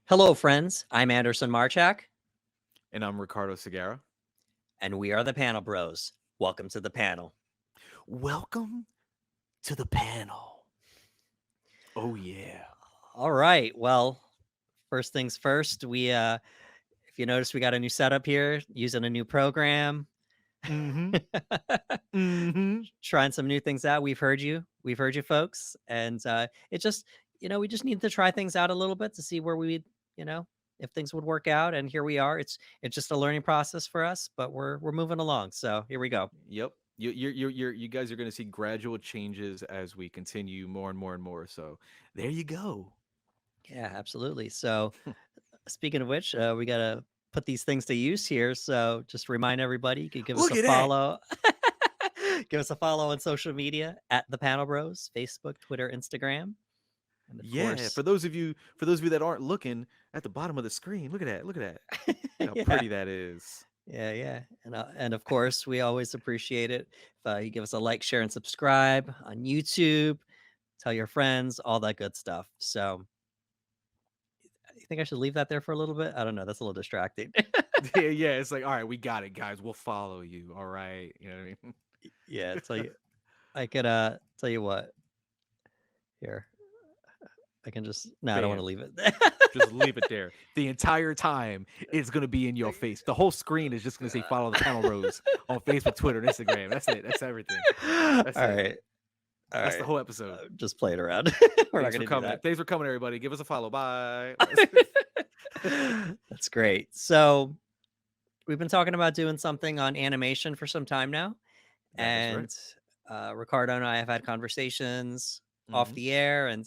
Hello, friends. I'm Anderson Marchak, And I'm Ricardo Segura. and we are the Panel Bros. Welcome to the panel. Welcome to the panel. Oh, yeah. All right. Well, first things first, if you notice, we got a new setup here, using a new program, Mm-hmm. Mm-hmm. trying some new things out. We've heard you. We've heard you, folks, and it just, we just need to try things out a little bit to see where you know, if things would work out. And here we are. It's just a learning process for us, but we're moving along. So here we go. Yep. You guys are going to see gradual changes as we continue more and more and more. So there you go. Yeah, absolutely. So speaking of which, we gotta put these things to use here. So just remind everybody, you can give us Look a at that. follow. Give us a follow on social media at the Panel Bros, Facebook, Twitter, Instagram, and of Yeah. course, For those of you that aren't looking at the bottom of the screen, look at that. Look at that. Look how yeah, pretty that is. yeah, and of course, we always appreciate it if you give us a like, share, and subscribe on YouTube. Tell your friends, all that good stuff. So, you think I should leave that there for a little bit? I don't know. That's a little distracting. Yeah. It's like, all right, we got it, guys. We'll follow you. All right. You know what I Yeah, tell mean? you. I could tell you what. Here, I can just no, I don't want to Bam. leave it. Just leave it there. The entire time it's gonna be in your face. The whole screen is just gonna say follow the panel rose on Facebook, Twitter, and Instagram. That's it. That's everything. All That's it. right, all That's the right. whole episode. Just play it around. We're not Thanks for gonna do coming. that. Thanks for coming, everybody. Give us a follow. Bye. That's great. So we've been talking about doing something on animation for some time now, That is right. and Ricardo and I have had conversations off Hmm. the air, and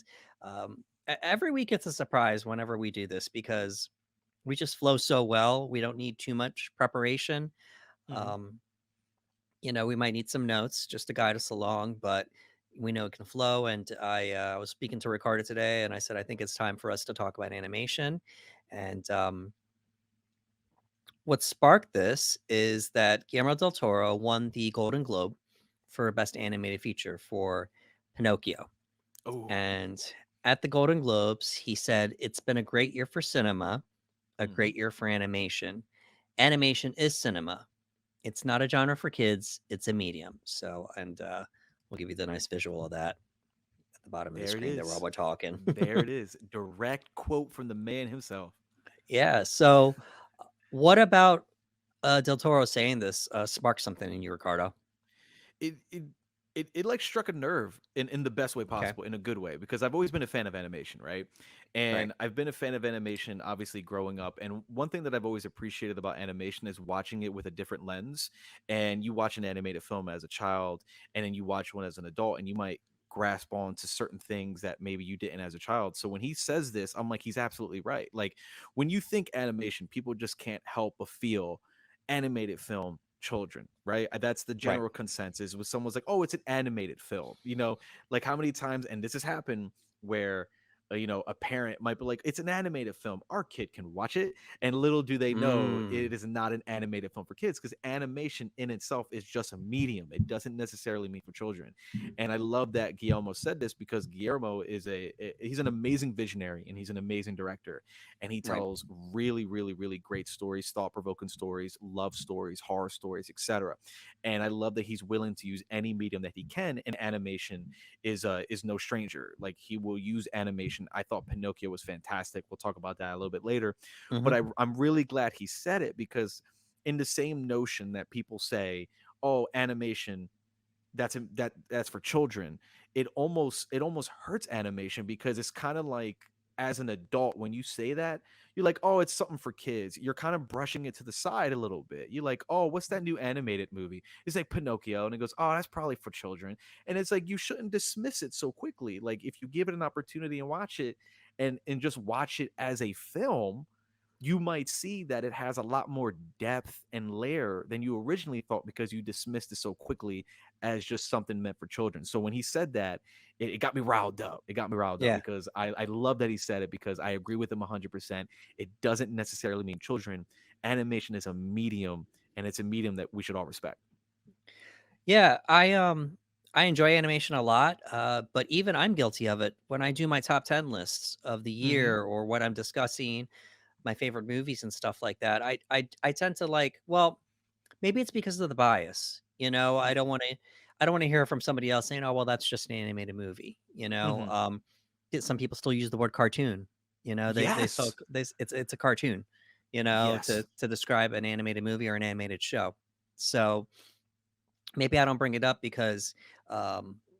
every week it's a surprise whenever we do this because we just flow so well. We don't need too much preparation. Hmm. Um, we might need some notes just to guide us along, but we know it can flow. And I was speaking to Ricardo today, and I said I think it's time for us to talk about animation. And what sparked this is that Guillermo del Toro won the Golden Globe for Best Animated Feature for Pinocchio. Oh. And at the Golden Globes, he said it's been a great year for cinema, a Hmm. great year for animation. Animation is cinema. It's not a genre for kids, it's a medium. So, and we'll give you the nice visual of that at the bottom of the There it screen there while is. we're talking. There it is. Direct quote from the man himself. Yeah. So, what about Del Toro saying this sparked something in you, Ricardo? It like struck a nerve in the best way Okay. possible, in a good way, because I've always been a fan of animation, right? Right. And I've been a fan of animation obviously growing up, and one thing that I've always appreciated about animation is watching it with a different lens. And you watch an animated film as a child, and then you watch one as an adult, and you might grasp on to certain things that maybe you didn't as a child. So when he says this, I'm like, he's absolutely right. Like, when you think animation, people just can't help but feel animated film children, right? That's the Right. general consensus. When someone's like, oh, it's an animated film, like how many times, and this has happened where a parent might be like, it's an animated film, our kid can watch it, and little do they know Mm. it is not an animated film for kids, because animation in itself is just a medium. It doesn't necessarily mean for children. And I love that Guillermo said this, because Guillermo he's an amazing visionary, and he's an amazing director, and he Right. tells really, really, really great stories, thought-provoking stories, love stories, horror stories, etc. And I love that he's willing to use any medium that he can, and animation is no stranger. Like, he will use animation. I thought Pinocchio was fantastic. We'll talk about that a little bit later, but Hmm. I'm really glad he said it, because in the same notion that people say, oh, animation, that's for children, it almost hurts animation, because it's kind of like, as an adult, when you say that, you're like, oh, it's something for kids, you're kind of brushing it to the side a little bit. You're like, oh, what's that new animated movie? It's like Pinocchio, and it goes, oh, that's probably for children. And it's like, you shouldn't dismiss it so quickly. Like, if you give it an opportunity and watch it, and just watch it as a film, you might see that it has a lot more depth and layer than you originally thought, because you dismissed it so quickly as just something meant for children. So when he said that, it got me riled up. It got me riled up, Yeah. because I love that he said it, because I agree with him 100%. It doesn't necessarily mean children. Animation is a medium, and it's a medium that we should all respect. Yeah. I enjoy animation a lot, but even I'm guilty of it when I do my top 10 lists of the Mhm. year or what I'm discussing, my favorite movies and stuff like that. I tend to like, well, maybe it's because of the bias, Y I don't wanna hear from somebody else saying, "Oh, well, that's just an animated movie," Mhm. some people still use the word cartoon, they still Yes. it's a cartoon, Yes. to describe an animated movie or an animated show. So, maybe I don't bring it up because,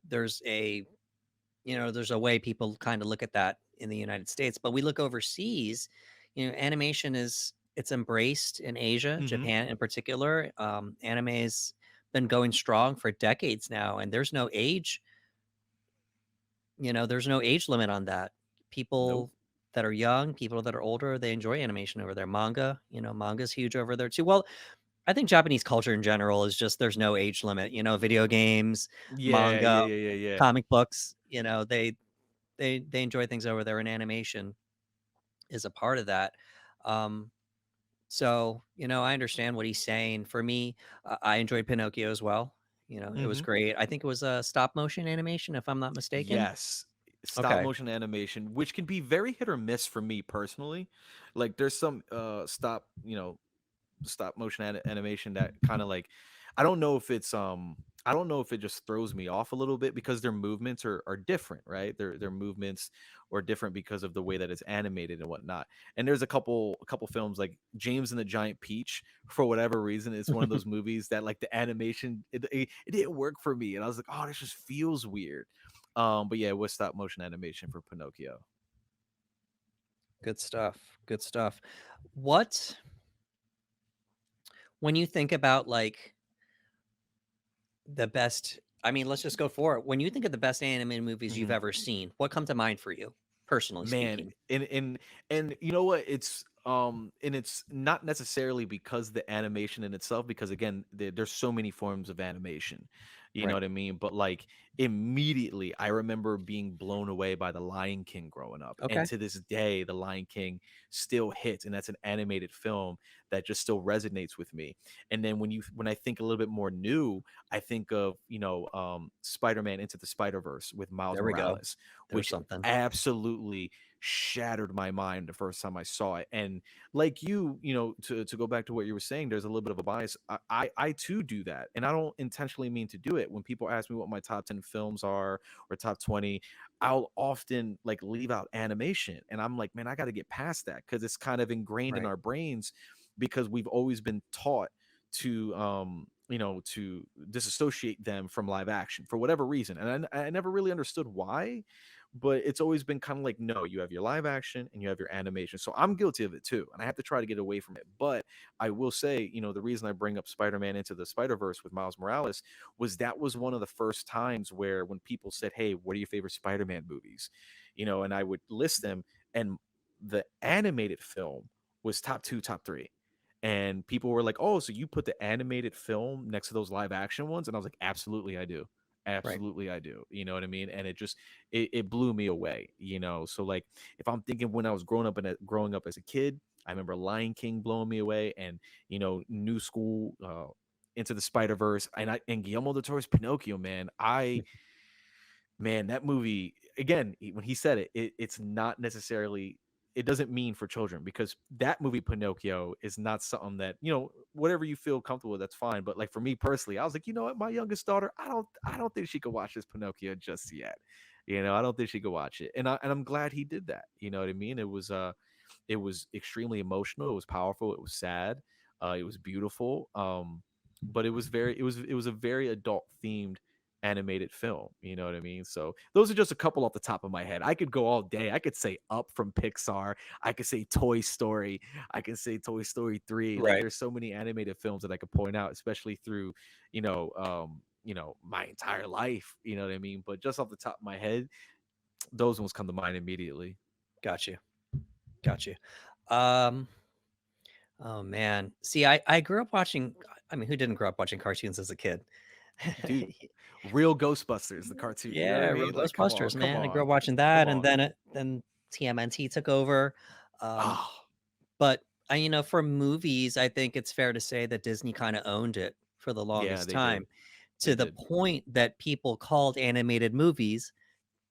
there's a there's a way people kinda look at that in the United States, but we look overseas, animation is it's embraced in Asia, Mhm. Japan in particular. Anime's been going strong for decades now, and there's no age limit on that. Nope. People that are young, people that are older, they enjoy animation over there. Manga's huge over there too. Well, I think Japanese culture in general is just there's no age limit, video games, Yeah, manga, yeah, yeah, yeah, yeah. comic books, they enjoy things over there, and animation is a part of that. Um, so, I understand what he's saying. For me, I enjoyed Pinocchio as well. It was Mhm. great. I think it was a stop motion animation, if I'm not mistaken. Yes. Stop Okay, motion animation, which can be very hit or miss for me personally. Like there's some stop motion animation that kind of like I don't know if it just throws me off a little bit because their movements are different, right? Their movements are different because of the way that it's animated and whatnot. And there's a couple films like James and the Giant Peach. For whatever reason, it's one of those movies that like the animation it didn't work for me, and I was like, oh, this just feels weird. But yeah, it was stop motion animation for Pinocchio. good stuff. Good stuff. What When you think about like the best, I mean, let's just go for it. When you think of the best animated movies you've Mhm. ever seen, what come to mind for you, personally Man, speaking? and you know what? It's not necessarily because the animation in itself, because again, there's so many forms of animation. You know Right. what I mean? But like immediately, I remember being blown away by The Lion King growing up, and Okay. to this day, The Lion King still hits, and that's an animated film that just still resonates with me. And then when I think a little bit more new, I think of Spider-Man Into the Spider-Verse with Miles There we go. Morales, There's which something. absolutely shattered my mind the first time I saw it. And like to go back to what you were saying, there's a little bit of a bias. I too do that, and I don't intentionally mean to do it. When people ask me what my top 10 films are or top 20, I'll often like leave out animation, and I'm like, man, I got to get past that because it's kind of ingrained in Right. our brains because we've always been taught to disassociate them from live action for whatever reason, and I never really understood why, but it's always been kind of like, no, you have your live action and you have your animation. So I'm guilty of it too, and I have to try to get away from it. But I will say, the reason I bring up Spider-Man Into the Spider-Verse with Miles Morales was that was one of the first times where when people said, hey, what are your favorite Spider-Man movies, and I would list them, and the animated film was top two, top three. And people were like, oh, so you put the animated film next to those live action ones? And I was like, absolutely I do, Right. absolutely I do, you know what I mean? And it blew me away, so like if I'm thinking when I was growing up as a kid, I remember Lion King blowing me away, and New School, Into the Spider-Verse, and Guillermo del Toro's Pinocchio, man, that movie again, when he said it's not necessarily, it doesn't mean for children, because that movie Pinocchio is not something that, whatever you feel comfortable with, that's fine. But like for me personally, I was like, you know what, my youngest daughter, I don't think she could watch this Pinocchio just yet. I don't think she could watch it. And I'm glad he did that. You know what I mean? It was extremely emotional, it was powerful, it was sad, it was beautiful. But it was a very adult themed animated film. You know what I mean? So those are just a couple off the top of my head. I could go all day. I could say Up from Pixar. I could say Toy Story. I can say Toy Story 3. Like Right. there's so many animated films that I could point out, especially through, my entire life. You know what I mean? But just off the top of my head, those ones come to mind immediately. Got you. Got you. Um, oh man. See, I grew up watching, I mean, who didn't grow up watching cartoons as a kid? Dude, real Ghostbusters, the cartoon. You know what I Yeah, real mean? Like, come on, Ghostbusters, come man. I grew on, up watching come that, and on. then TMNT took over. Um, Oh, but for movies, I think it's fair to say that Disney kind of owned it for the yeah, longest they did. time. They to the did. point that people called animated movies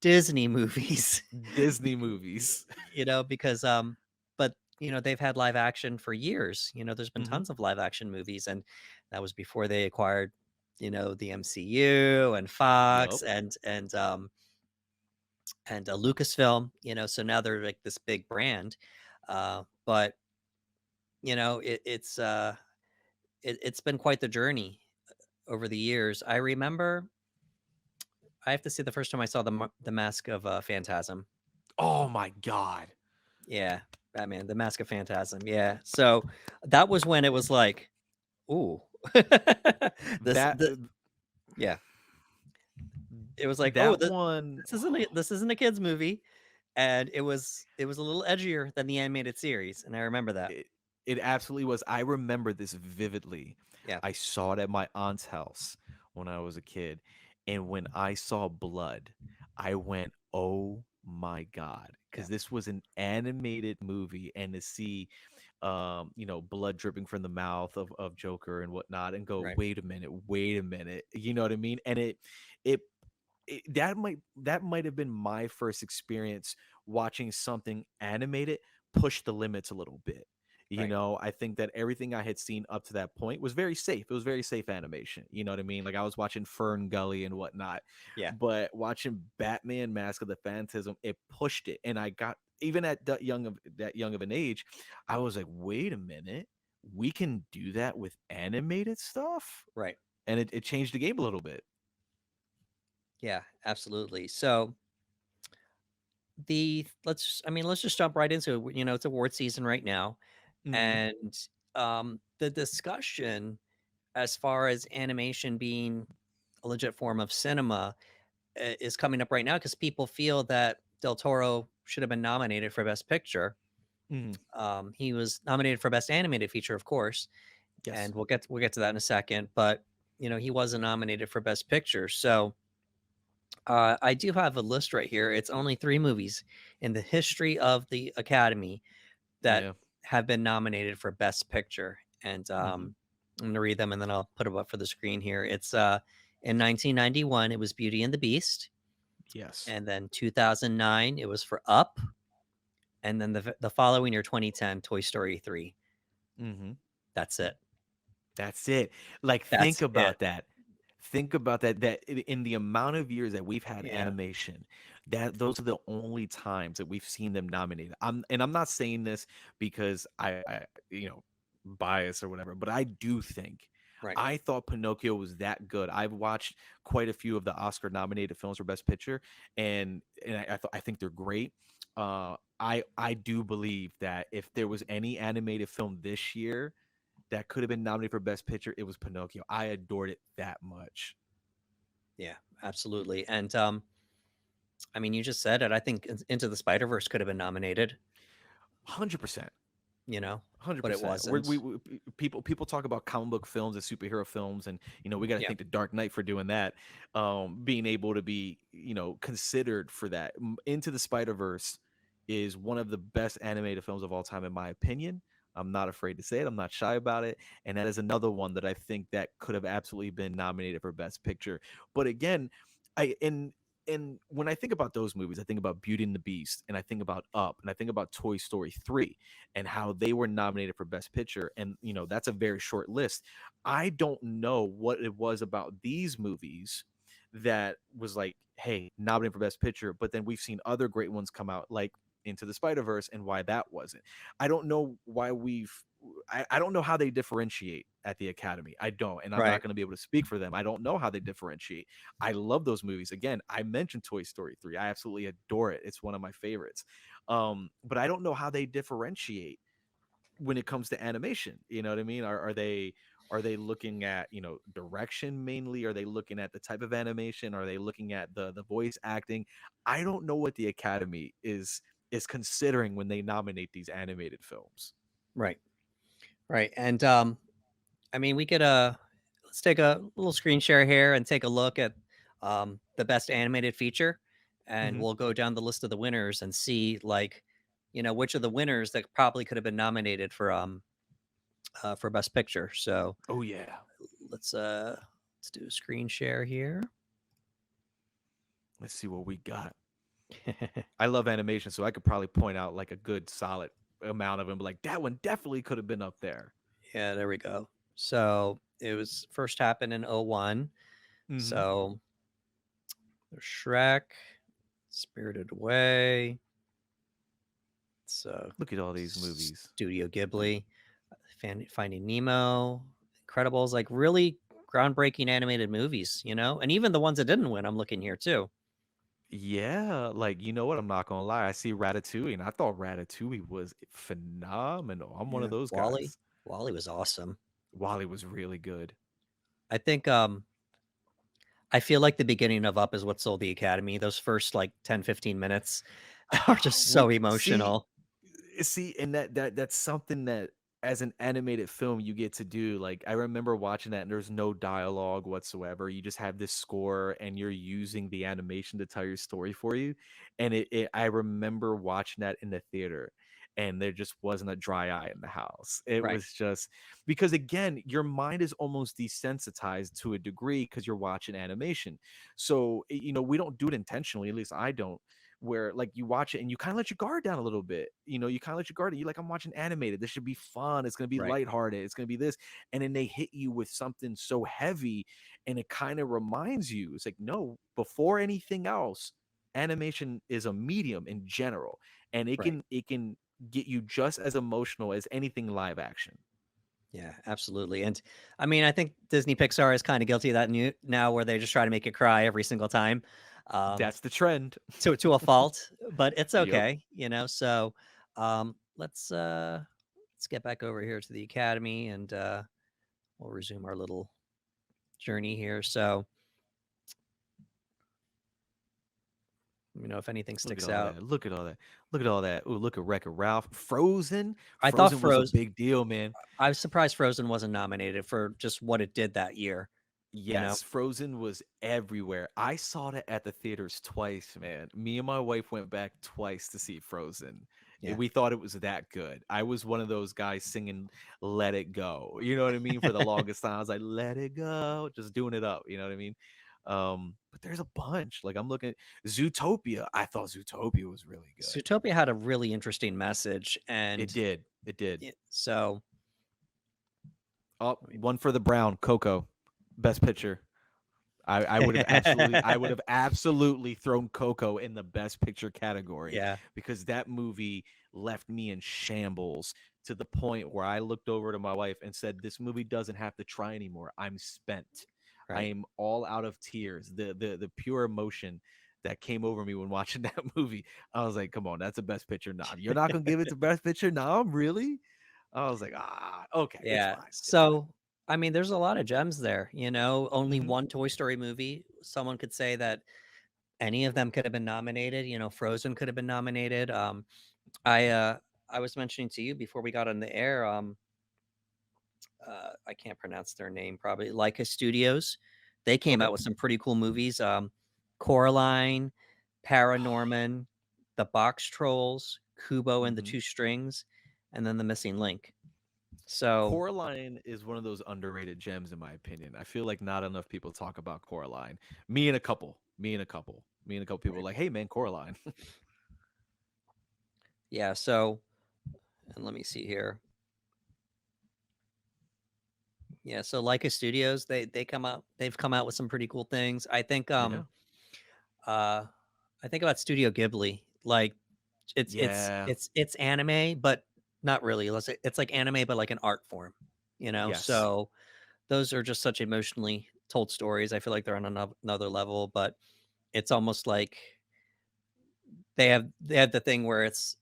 Disney movies. Disney movies. Because but they've had live action for years. There's been Hmm. tons of live action movies, and that was before they acquired the MCU and Yup. Fox and Lucasfilm. So now they're like this big brand. But it's been quite the journey over the years. I remember, I have to say, the first time I saw the Mask of Phantasm. Oh my god. Yeah, Batman, the Mask of Phantasm. Yeah, so that was when it was like, ooh, this That the yeah, it was like, oh, that this, one. this isn't a kids movie, and it was a little edgier than the animated series, and I remember that. It, it absolutely was. I remember this vividly. Yeah, I saw it at my aunt's house when I was a kid. And when I saw blood, I went, oh my God. yeah, Because this was an animated movie. And to see, blood dripping from the mouth of Joker and whatnot, and go, right, wait a minute. You know what I mean? And it, that might have been my first experience watching something animated push the limits a little bit. right. I think that everything I had seen up to that point was very safe. It was very safe animation. You know what I mean? Like I was watching Fern Gully and whatnot, Yeah, but watching Batman Mask of the Phantasm, it pushed it. And I got, even at that young of an age, I was like, wait a minute, we can do that with animated stuff? right. And it changed the game a little bit. Yeah, absolutely. So let's just jump right into it. It's award season right now, Hmm. and the discussion as far as animation being a legit form of cinema is coming up right now because people feel that Del Toro should have been nominated for Best Picture. Hmm. He was nominated for Best Animated Feature, of course, Yes. and we'll get to that in a second. But he wasn't nominated for Best Picture. So I do have a list right here. It's only three movies in the history of the Academy that Yeah. have been nominated for Best Picture, and Hmm. I'm gonna read them and then I'll put them up for the screen here. It's in 1991, it was Beauty and the Beast, Yes. and then 2009, it was for Up, and then the following year, 2010, Toy Story 3. Hmm. That's it. That's it. Like, think That's it. about that. Think about that. That in the amount of years that we've had Yeah. animation, that those are the only times that we've seen them nominated. I'm not saying this because I bias or whatever, but I do think. Right. I thought Pinocchio was that good. I've watched quite a few of the Oscar nominated films for Best Picture, and I think they're great. I do believe that if there was any animated film this year that could have been nominated for Best Picture, it was Pinocchio. I adored it that much. Yeah. Absolutely. And I mean, you just said it. I think Into the Spider Verse could have been nominated. 100%. You know, Hundred but it percent. We, wasn't. we, we people talk about comic book films and superhero films, and we got to Yeah. thank the Dark Knight for doing that, being able to be considered for that. Into the Spider Verse is one of the best animated films of all time, in my opinion. I'm not afraid to say it. I'm not shy about it, and that is another one that I think that could have absolutely been nominated for Best Picture. But again, I and when I think about those movies, I think about Beauty and the Beast, and I think about Up, and I think about Toy Story 3, and how they were nominated for Best Picture. And, that's a very short list. I don't know what it was about these movies that was like, hey, nominated for Best Picture, but then we've seen other great ones come out, like Into the Spider Verse, and why that wasn't. I don't know why I don't know how they differentiate at the Academy. I don't, and I'm not Right. going to be able to speak for them. I don't know how they differentiate. I love those movies. Again, I mentioned Toy Story 3. I absolutely adore it. It's one of my favorites. But I don't know how they differentiate when it comes to animation. You know what I mean? Are they looking at direction mainly? Are they looking at the type of animation? Are they looking at the voice acting? I don't know what the Academy is considering when they nominate these animated films. Right. Right. And I mean, we could let's take a little screen share here and take a look at the best animated feature, and Hmm. we'll go down the list of the winners and see, like, which of the winners that probably could have been nominated for best picture. So Oh yeah. let's Let's do a screen share here. Let's see what we got. I love animation, so I could probably point out like a good solid amount of them. Like that one definitely could have been up there. Yeah, there we go. So it was first happened in '01. Hmm. So there's Shrek, Spirited Away. It's Look at all these movies. Studio Ghibli, Finding Nemo, Incredibles, like really groundbreaking animated movies, you know? And even the ones that didn't win, I'm looking here too. Yeah, like you know what? I'm not gonna lie. I see Ratatouille, and I thought Ratatouille was phenomenal. I'm one of Yeah. those Wally. guys. Wally was awesome. Wally was really good. I think I feel like the beginning of Up is what sold the Academy. Those first like 10, 15 minutes are just We so see emotional. see, and that's something that as an animated film you get to do. Like I remember watching that, and there's no dialogue whatsoever. You just have this score, and you're using the animation to tell your story for you. And I remember watching that in the theater, and there just wasn't a dry eye in the house. It Right, was just because again, your mind is almost desensitized to a degree because you're watching animation. So you know we don't do it intentionally. At least I don't, where like you watch it and you kind of let your guard down a little bit. You know, you kind of let your guard. You like, I'm watching animated. This should be fun. It's gonna be right, lighthearted. It's gonna be this, and then they hit you with something so heavy, and it kind of reminds you. It's like, no, before anything else, animation is a medium in general, and right. it can get you just as emotional as anything live action. Yeah, absolutely. And I mean, I think Disney Pixar is kind of guilty of that now where they just try to make it cry every single time. Um, That's the trend. to a fault, but it's Yep. okay, you know. So let's get back over here to the Academy and we'll resume our little journey here. So let me know if anything Look at sticks all out. that. Look at all that. Look at all that. Ooh, look at Wreck-It Ralph. Frozen. I thought Frozen was a big deal, man. I was surprised Frozen wasn't nominated for just what it did that year, you know? Yes, Frozen was everywhere. I saw that at the theaters twice, man. Me and my wife went back twice to see Frozen. Yeah. We thought it was that good. I was one of those guys singing "Let It Go." You know what I mean? For the longest time, I was like, "Let it go," just doing it up. You know what I mean? But there's a bunch. Like I'm looking at Zootopia. I thought Zootopia was really good. Zootopia had a really interesting message, It and did. It did. so Oh, let me one for the Brown. Coco, best picture. I would have absolutely thrown Coco in the best picture category yeah, because that movie left me in shambles to the point where I looked over to my wife and said, "This movie doesn't have to try anymore. I'm spent. I right. am all out of tears. The pure emotion that came over me when watching that movie. I was like, come on, that's a best picture nom. You're not gonna give it to best picture nom, really? I was like, okay, it's Yeah. fine, it's fine." So, I mean, there's a lot of gems there, you know, only Hmm. one Toy Story movie. Someone could say that any of them could have been nominated, you know, Frozen could have been nominated. I uh I was mentioning to you before we got on the air, I can't pronounce their name, probably Laika Studios. They came Okay. out with some pretty cool movies. Coraline, Paranorman, The Box Trolls, Kubo and the Hmm. Two Strings, and then The Missing Link. So Coraline is one of those underrated gems, in my opinion. I feel like not enough people talk about Coraline. Me and a couple. Me and a couple. Me and a couple people are like, hey man, Coraline. yeah, so and let me see here. Yeah, so Leica Studios, they've come out with some pretty cool things. Yeah. Uh I think about Studio Ghibli. Like Yeah. it's anime, but not really. It's like anime, but like an art form, you know? Yes. So those are just such emotionally told stories. I feel like they're on another level, but it's almost like they have the thing where it's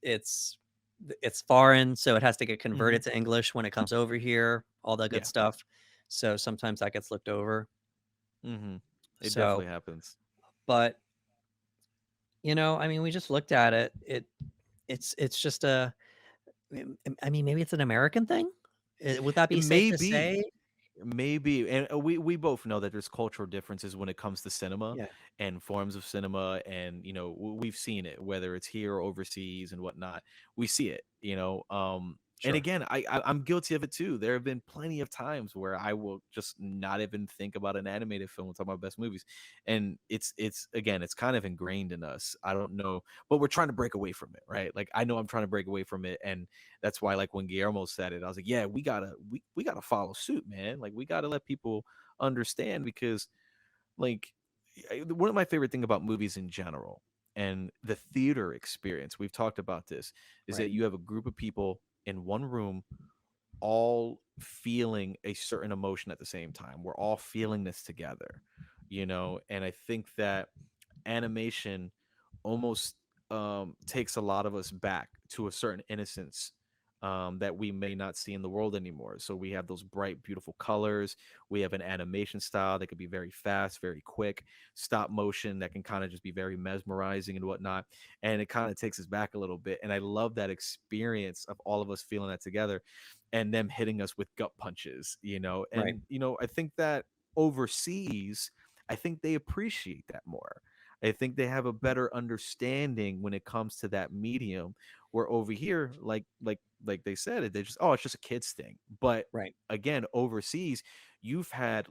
foreign, so it has to get Hmm. converted to English when it comes over here, all that good Yeah. stuff. So sometimes that gets looked over. Hmm. It So, definitely happens. but you know, I mean, we just looked at it. It's just a. I mean, maybe it's an American thing. Would that It be safe may to say? be. Maybe, and we both know that there's cultural differences when it comes to cinema Yeah, and forms of cinema, and we've seen it whether it's here or overseas and whatnot. We see it. And Sure. again, I'm guilty of it too. There have been plenty of times where I will just not even think about an animated film and talk about best movies, and it's again, it's kind of ingrained in us. I don't know, but we're trying to break away from it, right? Like I know I'm trying to break away from it, and that's why, like when Guillermo said it, I was like, yeah, we gotta follow suit, man. Like we gotta let people understand because like one of my favorite thing about movies in general and the theater experience, we've talked about this, is Right. that you have a group of people in one room all feeling a certain emotion at the same time. We're all feeling this together, you know? And I think that animation almost takes a lot of us back to a certain innocence that we may not see in the world anymore. So we have those bright, beautiful colors. We have an animation style that could be very fast, very quick, stop motion that can kind of just be very mesmerizing and whatnot. And it kind of takes us back a little bit. And I love that experience of all of us feeling that together and them hitting us with gut punches, you know. Right. And, you know, I think that overseas, I think they appreciate that more. I think they have a better understanding when it comes to that medium. Where over here, like they said, they just, oh, it's just a kids thing. But Right. again, overseas, you've had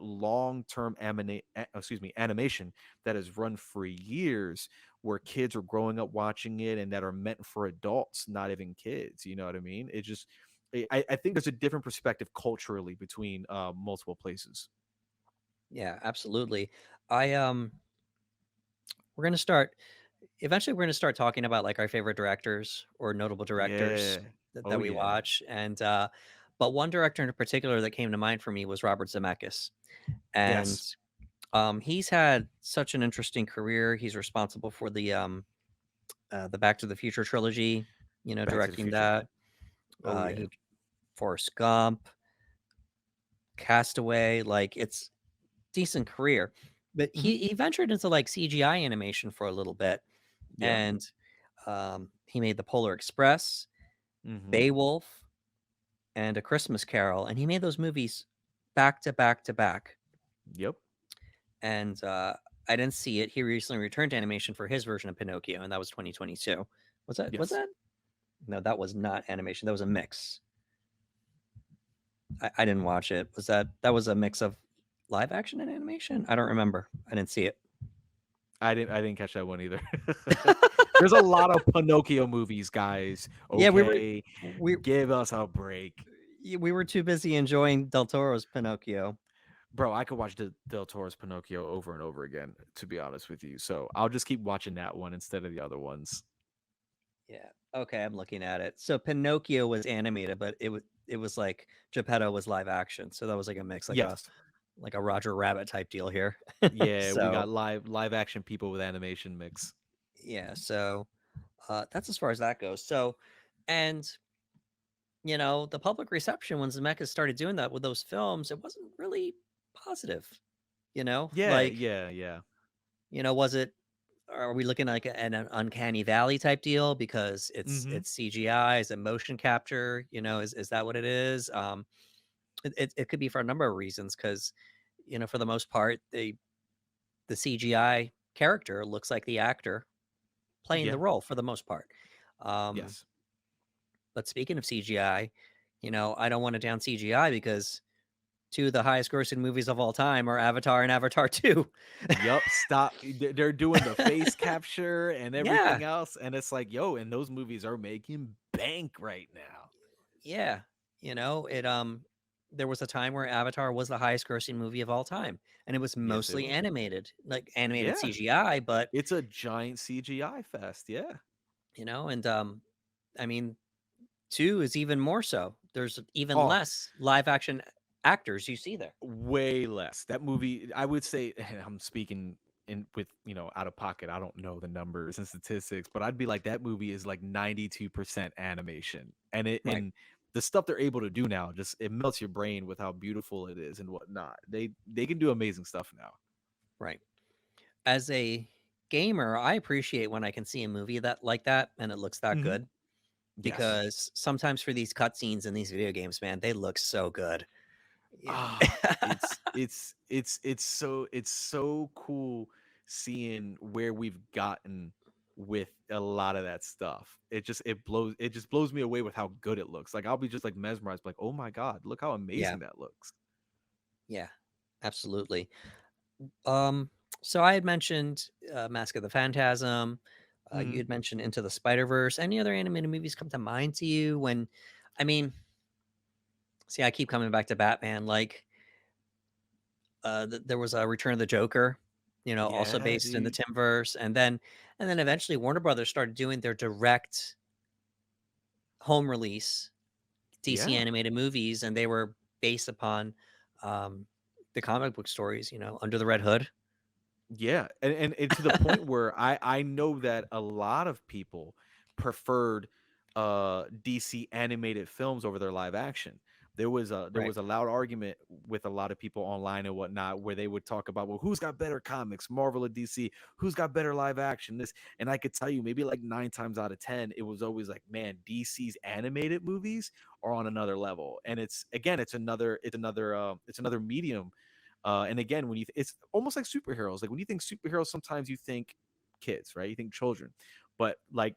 excuse me, animation that has run for years, where kids are growing up watching it and that are meant for adults, not even kids. You know what I mean? It just, I think there's a different perspective culturally between multiple places. Yeah, absolutely. I we're gonna start eventually we're gonna start talking about like our favorite directors or notable directors Yeah. that Oh we yeah. watch. And but one director in particular that came to mind for me was Robert Zemeckis. And Yes. he's had such an interesting career. He's responsible for the Back to the Future trilogy, Back to the directing Future. that. Oh yeah. He Forrest Gump, Castaway, like it's decent career. But Hmm. he ventured into like CGI animation for a little bit, Yeah. and he made the Polar Express, Hmm. Beowulf, and A Christmas Carol, and he made those movies back to back to back. Yep. And I didn't see it. He recently returned to animation for his version of Pinocchio, and that was 2022. Was that? Was Yes. that? No, that was not animation. That was a mix. I didn't watch it. Was that? That was a mix of live action and animation. I don't remember. I didn't see it. I didn't catch that one either. There's a lot of Pinocchio movies, guys. Yeah, Okay. we Give us a break. we were too busy enjoying Del Toro's Pinocchio. Bro, I could watch Del Toro's Pinocchio over and over again, to be honest with you. So I'll just keep watching that one instead of the other ones. Yeah. Okay, I'm looking at it. So Pinocchio was animated, but it was like Geppetto was live action. So that was like a mix, Yes. like a Roger Rabbit type deal here. Yeah, we So got live action people with animation mix. yeah, so that's as far as that goes. So, and the public reception when Zemeckis started doing that with those films, it wasn't really positive. Yeah, Like, yeah, yeah. was it? Are we looking like an uncanny valley type deal because it's Hmm. it's CGI? Is it motion capture? Is that what it is? It could be for a number of reasons because for the most part the CGI character looks like the actor playing the Yeah. role for the most part. Um, Yes. but speaking of CGI, I don't want to down CGI because two of the highest grossing movies of all time are Avatar and Avatar 2. Yup, stop. They're doing the face capture and Yeah, everything else, and it's like, yo, and those movies are making bank right now. yeah. It there was a time where Avatar was the highest grossing movie of all time, and it was Yes, it mostly was. animated, like animated Yeah, CGI, but it's a giant CGI fest. Yeah, and I mean, 2 is even more so. There's even oh, less live action actors you see there. way less. That movie, I would say, I'm speaking in with out of pocket. I don't know the numbers and statistics, but I'd be like that movie is like 92% animation, and Right, the stuff they're able to do now just it melts your brain with how beautiful it is and whatnot. They can do amazing stuff now. right. As a gamer, I appreciate when I can see a movie that like that and it looks that Hmm. good Yes. because sometimes for these cutscenes in these video games, man, they look so good. Yeah. Ah, it's so cool seeing where we've gotten with a lot of that stuff. It just blows me away with how good it looks. Like I'll be just like mesmerized, like, oh my god, look how Yeah, amazing that looks. yeah, absolutely. Um, so I had mentioned, Mask of the Phantasm, you Hmm. had mentioned Into the Spider-Verse. Any other animated movies come to mind to you when I mean, see, I keep coming back to Batman, like, there was a Return of the Joker, also Yeah, based in the dude. Timverse, and then eventually Warner Brothers started doing their direct home release DC Yeah. animated movies, and they were based upon, um, the comic book stories, Under the Red Hood. Yeah, and to the point where I know that a lot of people preferred DC animated films over their live action. There Right, was a loud argument with a lot of people online and whatnot where they would talk about, well, who's got better comics, Marvel or DC? Who's got better live action? This, and I could tell you maybe like 9 times out of 10, it was always like, man, DC's animated movies are on another level. And it's again, it's another medium. And again, when it's almost like superheroes. Like when you think superheroes, sometimes you think kids, right? You think children, but like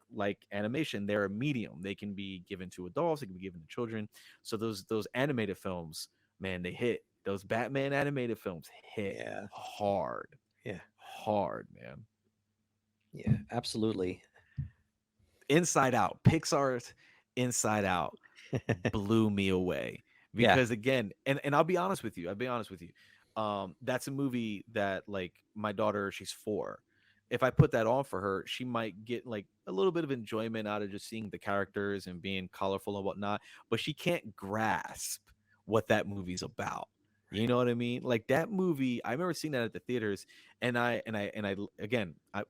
animation, they're a medium. They can be given to adults, they can be given to children. So those animated films, man, they hit. Those Batman animated films hit yeah, hard, yeah, hard, man. yeah, absolutely. Inside Out, Pixar's Inside Out blew me away Yeah, because again, and I'll be honest with you. I'll be honest with you. That's a movie that like my daughter, she's 4. If I put that on for her, she might get like a little bit of enjoyment out of just seeing the characters and being colorful and whatnot, but she can't grasp what that movie's about. You know what I mean? Like that movie, I remember seeing that at the theaters, and I again, I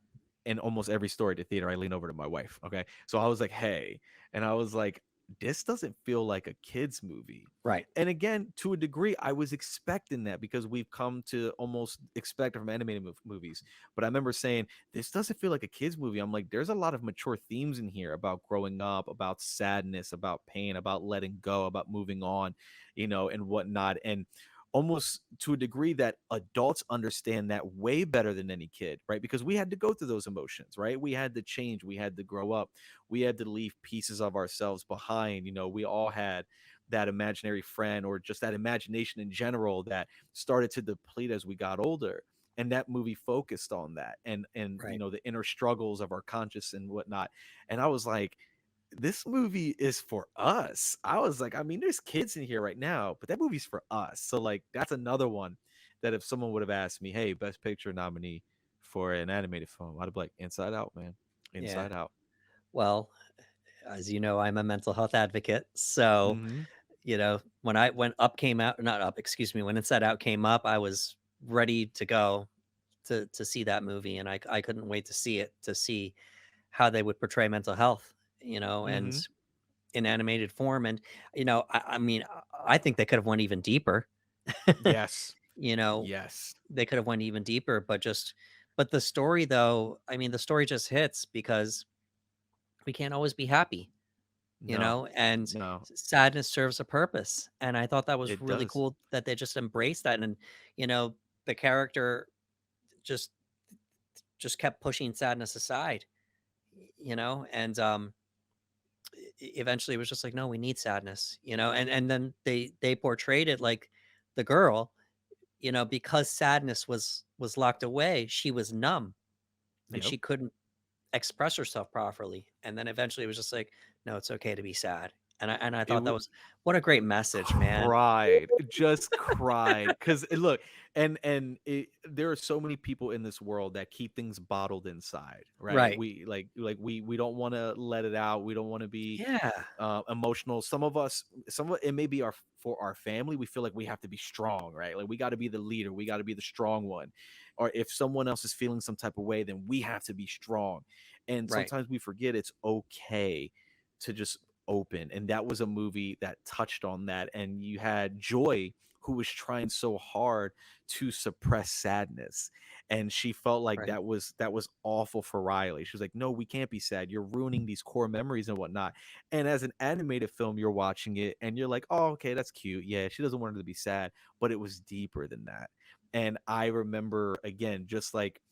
in almost every story at the theater, I lean over to my wife. Okay, so I was like, "Hey," and I was like, this doesn't feel like a kids movie. right, And again, to a degree, I was expecting that because we've come to almost expect it from animated movies. But I remember saying, this doesn't feel like a kids movie. I'm like, there's a lot of mature themes in here about growing up, about sadness, about pain, about letting go, about moving on, and whatnot. And almost to a degree that adults understand that way better than any kid, right? Because we had to go through those emotions, right? We had to change, we had to grow up, we had to leave pieces of ourselves behind. We all had that imaginary friend or just that imagination in general that started to deplete as we got older. And that movie focused on that and right. the inner struggles of our conscious and whatnot. And I was like, this movie is for us. I was like, I mean, there's kids in here right now, but that movie's for us. So like that's another one that if someone would have asked me, hey, best picture nominee for an animated film, I'd be like, Inside Out, man. Yeah. Inside Out. Well, as you know, I'm a mental health advocate, so, Mm-hmm. when Up came out not Up, excuse me, when Inside Out came up, I was ready to go to see that movie, and I couldn't wait to see it, to see how they would portray mental health, and Mm-hmm. in animated form, and, I mean, I think they could have went even deeper. Yes. You know, Yes. they could have went even deeper, but the story though, I mean, the story just hits because we can't always be happy, No. and No. sadness serves a purpose. And I thought that was It really does. cool that they just embraced that. And, you know, the character just just kept pushing sadness aside, and eventually it was just like, no, we need sadness, and then they portrayed it like the girl, because sadness was locked away, she was numb and Yep. she couldn't express herself properly. And then eventually it was just like, no, it's okay to be sad. And I It thought that was what a great message, man. cried, just cried. Cause look, there are so many people in this world that keep things bottled inside, right? Right. We don't want to let it out. We don't want to be Yeah. emotional. Some of it may be our for our family. We feel like we have to be strong, right? Like we got to be the leader. We got to be the strong one. Or if someone else is feeling some type of way, then we have to be strong. And Right. sometimes we forget it's okay to just open. And that was a movie that touched on that. And you had Joy, who was trying so hard to suppress sadness, and she felt like Right. that was awful for Riley. She was like, no, we can't be sad, you're ruining these core memories and whatnot. And as an animated film, you're watching it and you're like, oh, okay, that's cute, yeah, she doesn't want her to be sad, but it was deeper than that. And I remember again, just like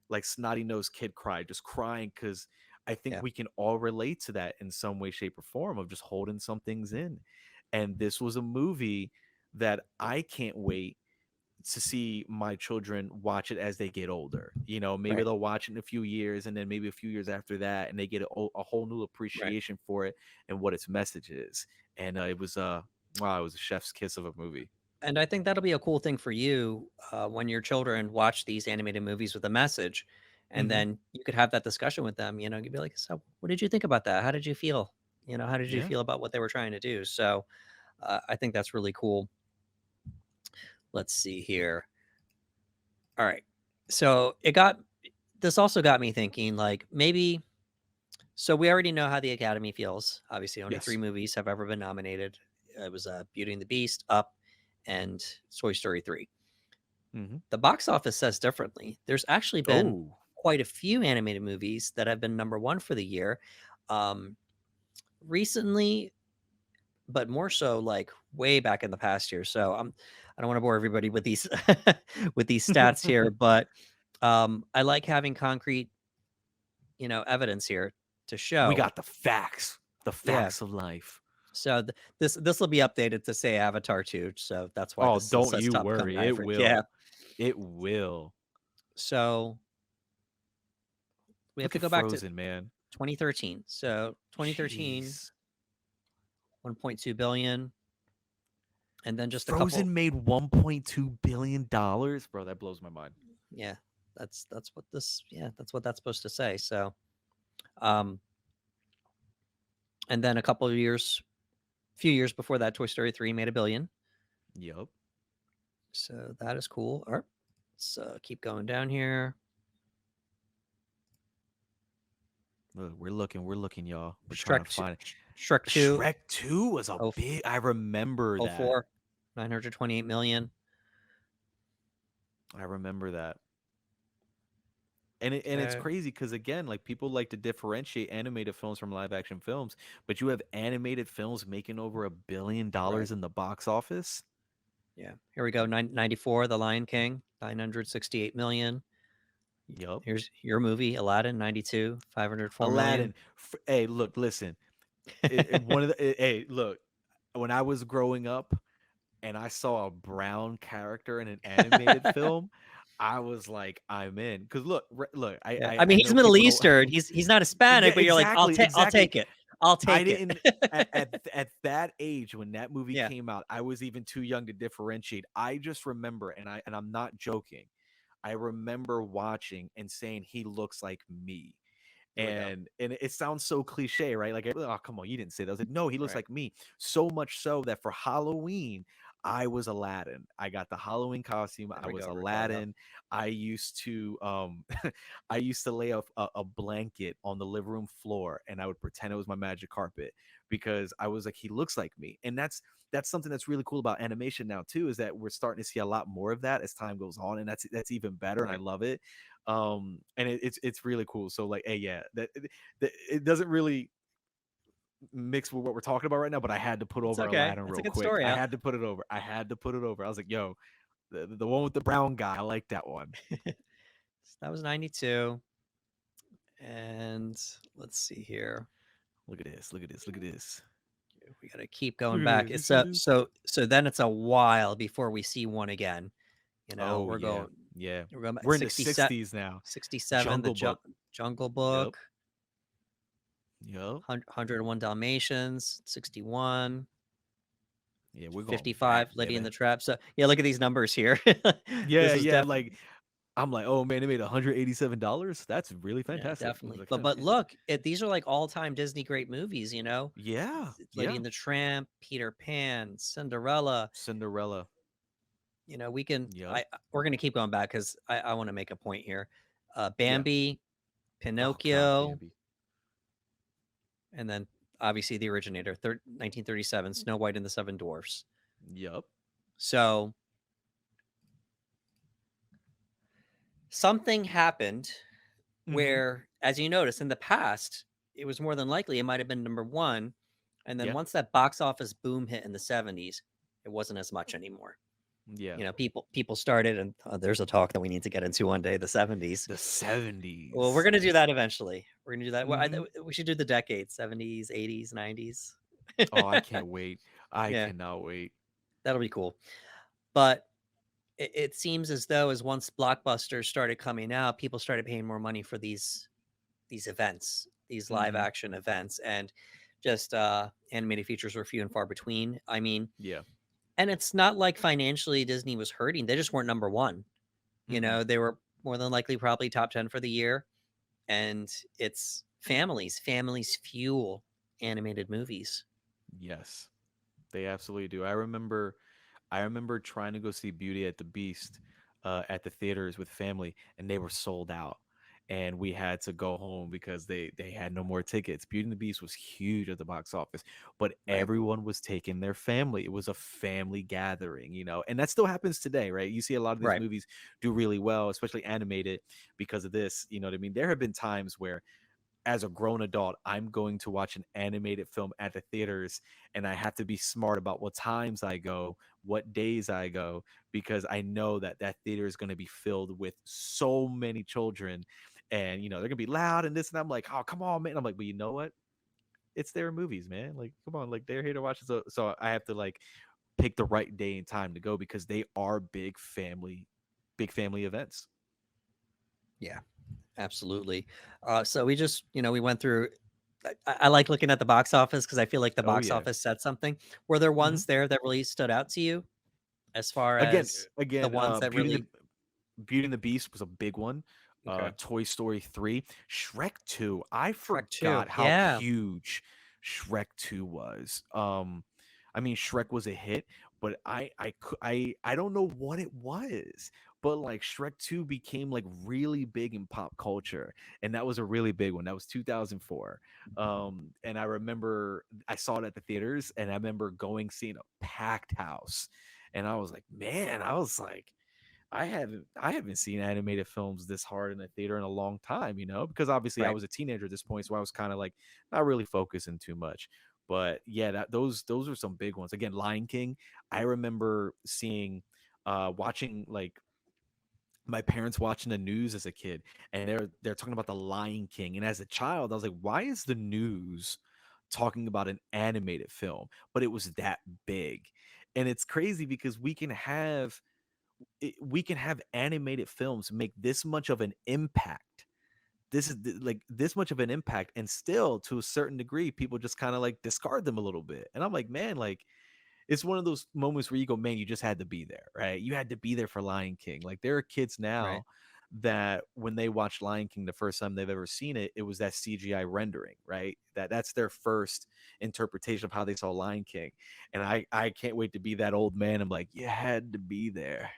like snotty nosed kid cry, just crying because I think Yeah, we can all relate to that in some way, shape, or form of just holding some things in. And this was a movie that I can't wait to see my children watch it as they get older. You know, maybe right, they'll watch it in a few years, and then maybe a few years after that, and they get a whole new right. appreciation for it and what its message is. And it was wow, it was a chef's kiss of a movie. And I think that'll be a cool thing for you when your children watch these animated movies with a message, and Hmm. then you could have that discussion with them. You'd be like, "So, what did you think about that? How did you feel? How did you Yeah. feel about what they were trying to do?" So, I think that's really cool. Let's see here. All right. So this also got me thinking, like maybe. So we already know how the Academy feels. Obviously, only three Yes. movies have ever been nominated. It was Beauty and the Beast, Up, and Toy Story 3. Hmm. The box office says differently. There's actually been Oh, quite a few animated movies that have been number one for the year. Um, Recently, but more so like way back in the past year. So I don't want to bore everybody with these with these stats here, but I like having concrete, evidence here to we show. got the Yeah. facts of life. So this will be updated to say Avatar 2. So that's why Oh, this still don't says you Top Gun worry, it Maverick. Yeah. will. It will. So we have Look to at go back to Frozen, man. 2013. So 2013, Jeez. 1.2 billion, and then just a couple. Frozen made $1.2 billion, bro. That blows my mind. Yeah, that's what that's supposed to say. So, um, and then few years before that, Toy Story 3 made a billion. Yup. So that is cool. All right, let's keep going down here. Look, we're looking, y'all. We're trying to Shrek 2, find it. Shrek 2, Shrek 2 was a oh, big. I remember oh that. 04, 928 million. I remember that. And it's Okay, crazy because again, like people like to differentiate animated films from live action films, but you have animated films making over $1 billion right. in the box office. Yeah, here we go. 94, The Lion King, 968 million. Yup. Here's your movie, Aladdin, 92, 504 million. Aladdin. Hey, look, listen. Hey, look. When I was growing up, and I saw a brown character in an animated film, I was like, I'm in. Because look, look, I, Yeah, I I I mean, he's know Middle people don't. Eastern. He's not Yeah, Hispanic, but you're like, exactly, I'll exactly. take it. I'll I take it. didn't at that age when that movie Yeah, came out. I was even too young to differentiate. I just remember, and I'm not joking. I remember watching and saying he looks like me. here we go. And it sounds so cliche, right? Like, oh, come on, you didn't say that. I was like, no, he looks Right, like me. So much so that for Halloween, I was Aladdin. I got the Halloween costume. there I we was go, Ricardo. Aladdin. I used to I used to lay a blanket on the living room floor and I would pretend it was my magic carpet because I was like, he looks like me. And that's something that's really cool about animation now too, is that we're starting to see a lot more of that as time goes on. And that's even better. And I Right, love it. And it's really cool. So like, hey, yeah, that it doesn't really mix with what we're talking about right now, but I had to put it's over okay. Aladdin It's a real good quick. story I out. had to put it over. I was like, yo, the one with the brown guy, I like that one. So that was 92, and let's see here. Look at this, look at this, look at this, We got to keep going look at back. this, It's look at this. so then it's a while before we see one again. Oh We're yeah, going yeah. we're going back We're in the 67, 60s now. 67, the Jungle Book. Jungle Yep. Book, Yep. 101 Dalmatians, 61, Yeah, we're going back, 55, Lady in baby. the Trap. So yeah, look at these numbers here. Yeah, This is yeah. definitely Like I'm like, oh man, they made $187. That's really yeah, fantastic. I was definitely. like, But okay. look, these are like all-time Disney great movies. Yeah, Lady yeah. and the Tramp, Peter Pan, Cinderella. Cinderella. We can Yep. we're gonna keep going back because I want to make a point here. Yeah. Bambi, Oh God, Pinocchio, Bambi. and then obviously the originator, 1937, Snow White and the Seven Dwarfs. Yep. So something happened Mm-hmm. where, as you notice, in the past, it was more than likely it might have been number one. And then Yeah. once that box office boom hit in the 70s, it wasn't as much anymore. Yeah. People started, and there's a talk that we need to get into one day, the 70s. The Well, we're 70s. gonna do that eventually. We're gonna do that. Well, Mhm. we should do the decades, 70s, 80s, 90s. Oh, I can't wait. I Yeah, cannot wait. that'll be cool. But it seems as though as once blockbusters started coming out, people started paying more money for these events, these live Mhm. action events, and just animated features were few and far between. I mean, Yeah. and it's not like financially Disney was hurting; they just weren't number one. Mhm. They were more than likely probably top 10 for the year, and it's families fuel animated movies. Yes. They absolutely do. I remember trying to go see Beauty at the Beast at the theaters with family, and they were sold out. And we had to go home because they had no more tickets. Beauty and the Beast was huge at the box office, but Right, everyone was taking their family. It was a family gathering. And that still happens today, right? You see a lot of these right, movies do really well, especially animated because of this. You know what I mean? There have been times where as a grown adult, I'm going to watch an animated film at the theaters, and I have to be smart about what times I go, what days I go, because I know that that theater is going to be filled with so many children, and they're gonna be loud and this, and I'm like, oh come on, man. I'm like, but you know what? It's their movies, man. Like, come on, like they're here to watch it. So I have to like pick the right day and time to go because they are big family events. yeah, absolutely. So we just, we went through. I like looking at the box office because I feel like the Oh box yeah. office said something. Were there Hmm. ones there that really stood out to you as far Again, as the again, ones that really? Beauty and the Beast was a big one. Okay, Toy Story 3, Shrek 2. I Shrek 2, forgot how yeah, huge Shrek 2 was. I mean Shrek was a hit, but I don't know what it was. But like Shrek 2 became like really big in pop culture, and that was a really big one. That was 2004. And I remember I saw it at the theaters, and I remember going seeing a packed house. And I was like, man, I was like, I haven't seen animated films this hard in a theater in a long time, because obviously I right. was a teenager at this point, so I was kind of like not really focusing too much. But yeah, those are some big ones. Again, Lion King. I remember watching like my parents watching the news as a kid, and they're talking about the Lion King. And as a child, I was like, why is the news talking about an animated film? But it was that big. And it's crazy because we can have animated films make this much of an impact. Like this much of an impact, and still to a certain degree people just kind of like discard them a little bit. And I'm like, man, like it's one of those moments where you go, man, you just had to be there, right? You had to be there for Lion King. Like there are kids Right. now that when they watch Lion King the first time they've ever seen it, it was that CGI rendering, right? That's their first interpretation of how they saw Lion King. And I can't wait to be that old man. I'm like, you had to be there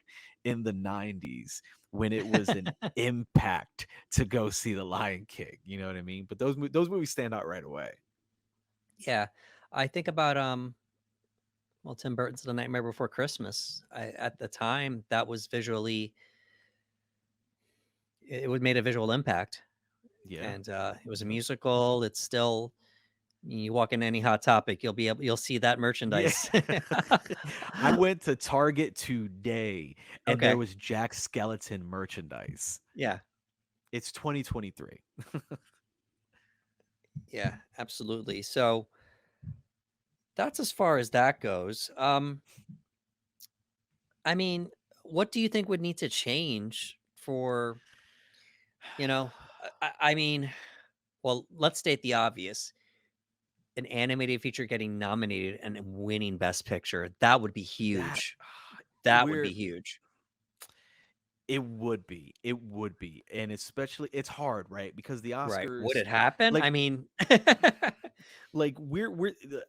in the 90s when it was an impact to go see the Lion King. You know what I mean? But those movies stand out right away. Yeah, I think about well, Tim Burton's The Nightmare Before Christmas. At the time, that was visually, it would made a visual impact, Yeah. and it was a musical. It's still, you walk in any Hot Topic, you'll see that Yeah. merchandise. I went to Target today and there Okay, was Jack Skeleton merchandise. yeah, It's 2023. yeah, absolutely. So that's as far as that goes. I mean, what do you think would need to change for, you know, I mean, well, let's state the obvious. An animated feature getting nominated and winning Best Picture, that would be That huge. That would we're be huge. It would be. It would be. And especially it's hard, right? Because the Right. Would Oscars it happen? I like mean, like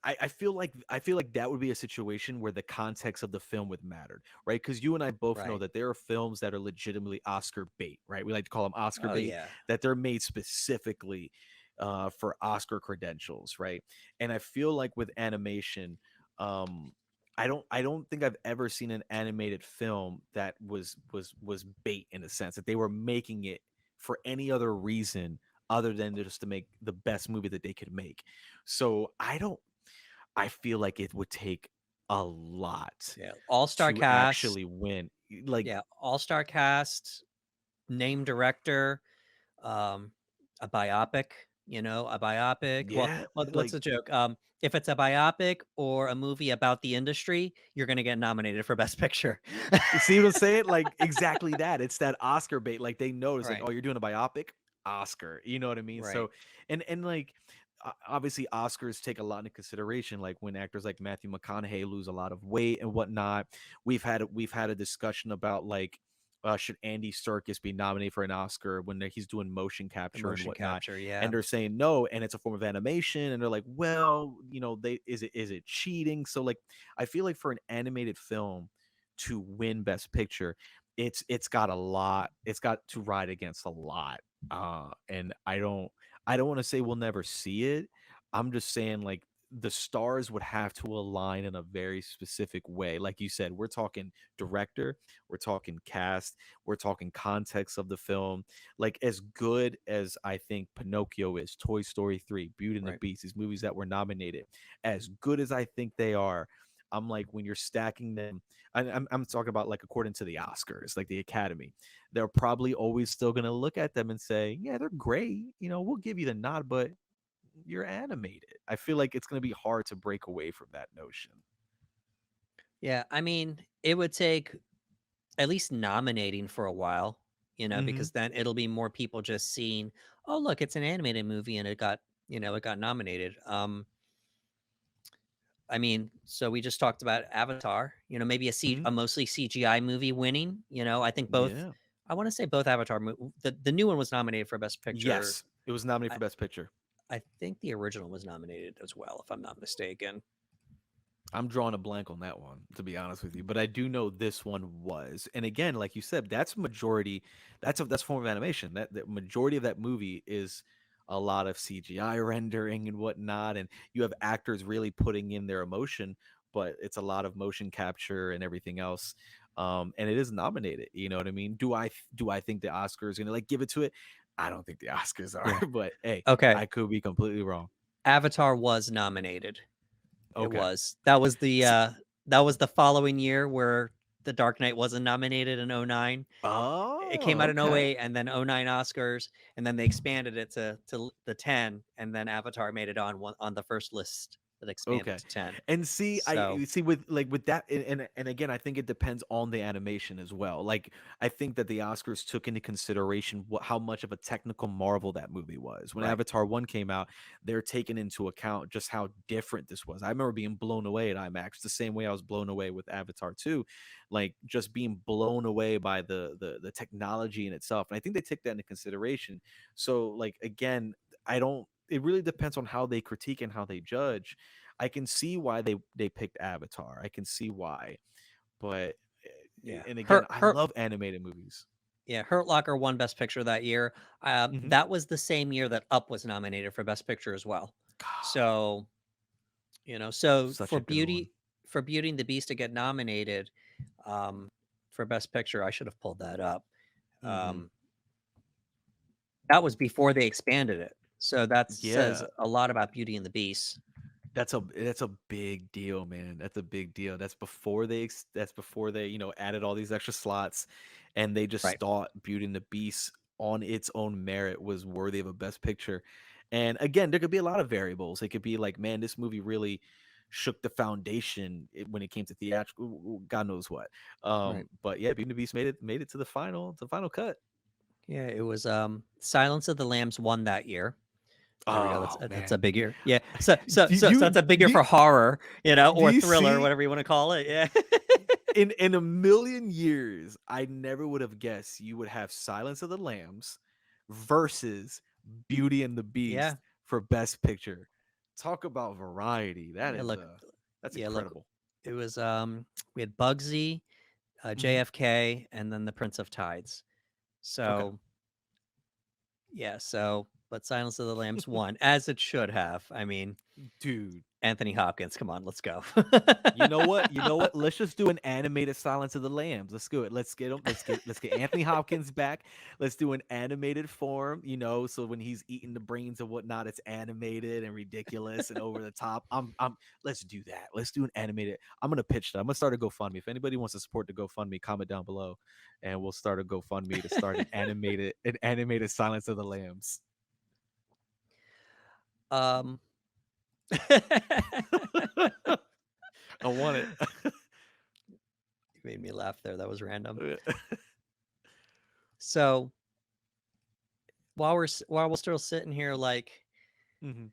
I feel like that would be a situation where the context of the film would matter, right? Because you and I both know right. that there are films that are legitimately Oscar bait, right? We like to call them Oscar Oh, bait, yeah. that they're made specifically for Oscar credentials, right? And I feel like with animation, um I don't think I've ever seen an animated film that was bait in a sense that they were making it for any other reason other than just to make the best movie that they could make. So I feel like it would take a lot Yeah, all-star to cast. actually win. Like, Yeah, all-star cast, name director, um, a biopic, a biopic. Well, yeah, what's like the joke? If it's a biopic or a movie about the industry, you're gonna get nominated for Best Picture. you see what I'm saying? Like, exactly that. It's that Oscar bait. Like, they know it's like, Right, "Oh, you're doing a biopic? Oscar." You know what I mean? right, So, and like, obviously, Oscars take a lot into consideration. Like when actors like Matthew McConaughey lose a lot of weight and whatnot. We've had a discussion about like. Should Andy Serkis be nominated for an Oscar when he's doing motion the capture and motion whatnot? capture, And yeah, they're saying no, and it's a form of animation, and they're like, well, they is it cheating? So like, I feel like for an animated film, to win best picture, it's got a lot, it's got to ride against a lot. And I don't want to say we'll never see it. I'm just saying like the stars would have to align in a very specific way. Like you said, we're talking director, we're talking cast, we're talking context of the film. Like as good as I think Pinocchio is, Toy Story 3, Beauty and the right. Beast, these movies that were nominated, as good as I think they are, I'm like when you're stacking them, I'm talking about like according to the Oscars, like the Academy, they're probably always still gonna look at them and say, yeah, they're great. We'll give you the nod, but you're animated. I feel like it's gonna be hard to break away from that notion. Yeah, I mean, it would take at least nominating for a while, Hmm. because then it'll be more people just seeing, "Oh, look, it's an animated movie and it got nominated." I mean, so we just talked about Avatar, maybe Hmm. a mostly CGI movie winning, I think both Yeah. I wanna say both the new one was nominated for Best Picture. Yes, it was nominated I for Best Picture. I think the original was nominated as well, if I'm not mistaken. I'm drawing a blank on that one, to be honest with you. But I do know this one was. And again, like you said, that's majority. That's a form of animation. That the majority of that movie is a lot of CGI rendering and whatnot, and you have actors really putting in their emotion, but it's a lot of motion capture and everything else. And it is nominated. You know what I mean? Do I think the Oscars is gonna like give it to it? I don't think the Oscars are, Yeah. but hey, Okay, I could be completely wrong. Avatar was nominated. It Okay. was. That was the following year where The Dark Knight wasn't nominated in '09. It came Oh, out in okay. '08 and then '09 Oscars, and then they expanded it to the 10, and then Avatar made it on the first list that expanded Okay. to 10. And see, So, I see with like with that, and again, I think it depends on the animation as well. Like I think that the Oscars took into consideration how much of a technical marvel that movie was. When right, Avatar 1 came out, they're taking into account just how different this was. I remember being blown away at IMAX the same way I was blown away with Avatar 2, like just being blown away by the technology in itself. And I think they take that into consideration. So like again, I don't it really depends on how they critique and how they judge. I can see why they picked Avatar. I can see why, but yeah. and again, Hurt I Hurt love animated movies. yeah, Hurt Locker won Best Picture that year. Hmm. That was the same year that Up was nominated for Best Picture as well. So, so Such a good one. For Beauty and the Beast to get nominated, um, for Best Picture, I should have pulled that up. Hmm. Um, that was before they expanded it. So that says Yeah, a lot about Beauty and the Beast. that's a big deal, man. That's a big deal. That's before they added all these extra slots, and they just Right. thought Beauty and the Beast on its own merit was worthy of a Best Picture. And again, there could be a lot of variables. It could be like, man, this movie really shook the foundation when it came to theatrical, God knows what. Right. But yeah, Beauty and the Beast made it to the final cut. Yeah, it was Silence of the Lambs won that year. There we go. That's Oh that's a man, big year. Yeah. So so do so so you that's a big year do, for horror, do or you thriller, see? whatever you want to call it. Yeah. In a million years, I never would have guessed you would have Silence of the Lambs versus Beauty and the Yeah. Beast for Best Picture. Talk about variety. Yeah, look. That's Yeah, look. incredible. It was we had Bugsy, Hmm. JFK, and then the Prince of Tides. Okay, So, yeah, but Silence of the Lambs won, as it should have. I mean, dude. Anthony Hopkins, come on, let's go. You know what? You know what? Let's just do an animated Silence of the Lambs. Let's do it. Let's get him. Let's get Anthony Hopkins back. Let's do an animated form. So when he's eating the brains and whatnot, it's animated and ridiculous and over the top. I'm. Let's do that. Let's do an animated. I'm gonna pitch that. I'm gonna start a GoFundMe. If anybody wants to support the GoFundMe, comment down below, and we'll start a GoFundMe to start an animated Silence of the Lambs. Um, I want it. you made me laugh there. That was random. So while we're still sitting here, like, Mhm.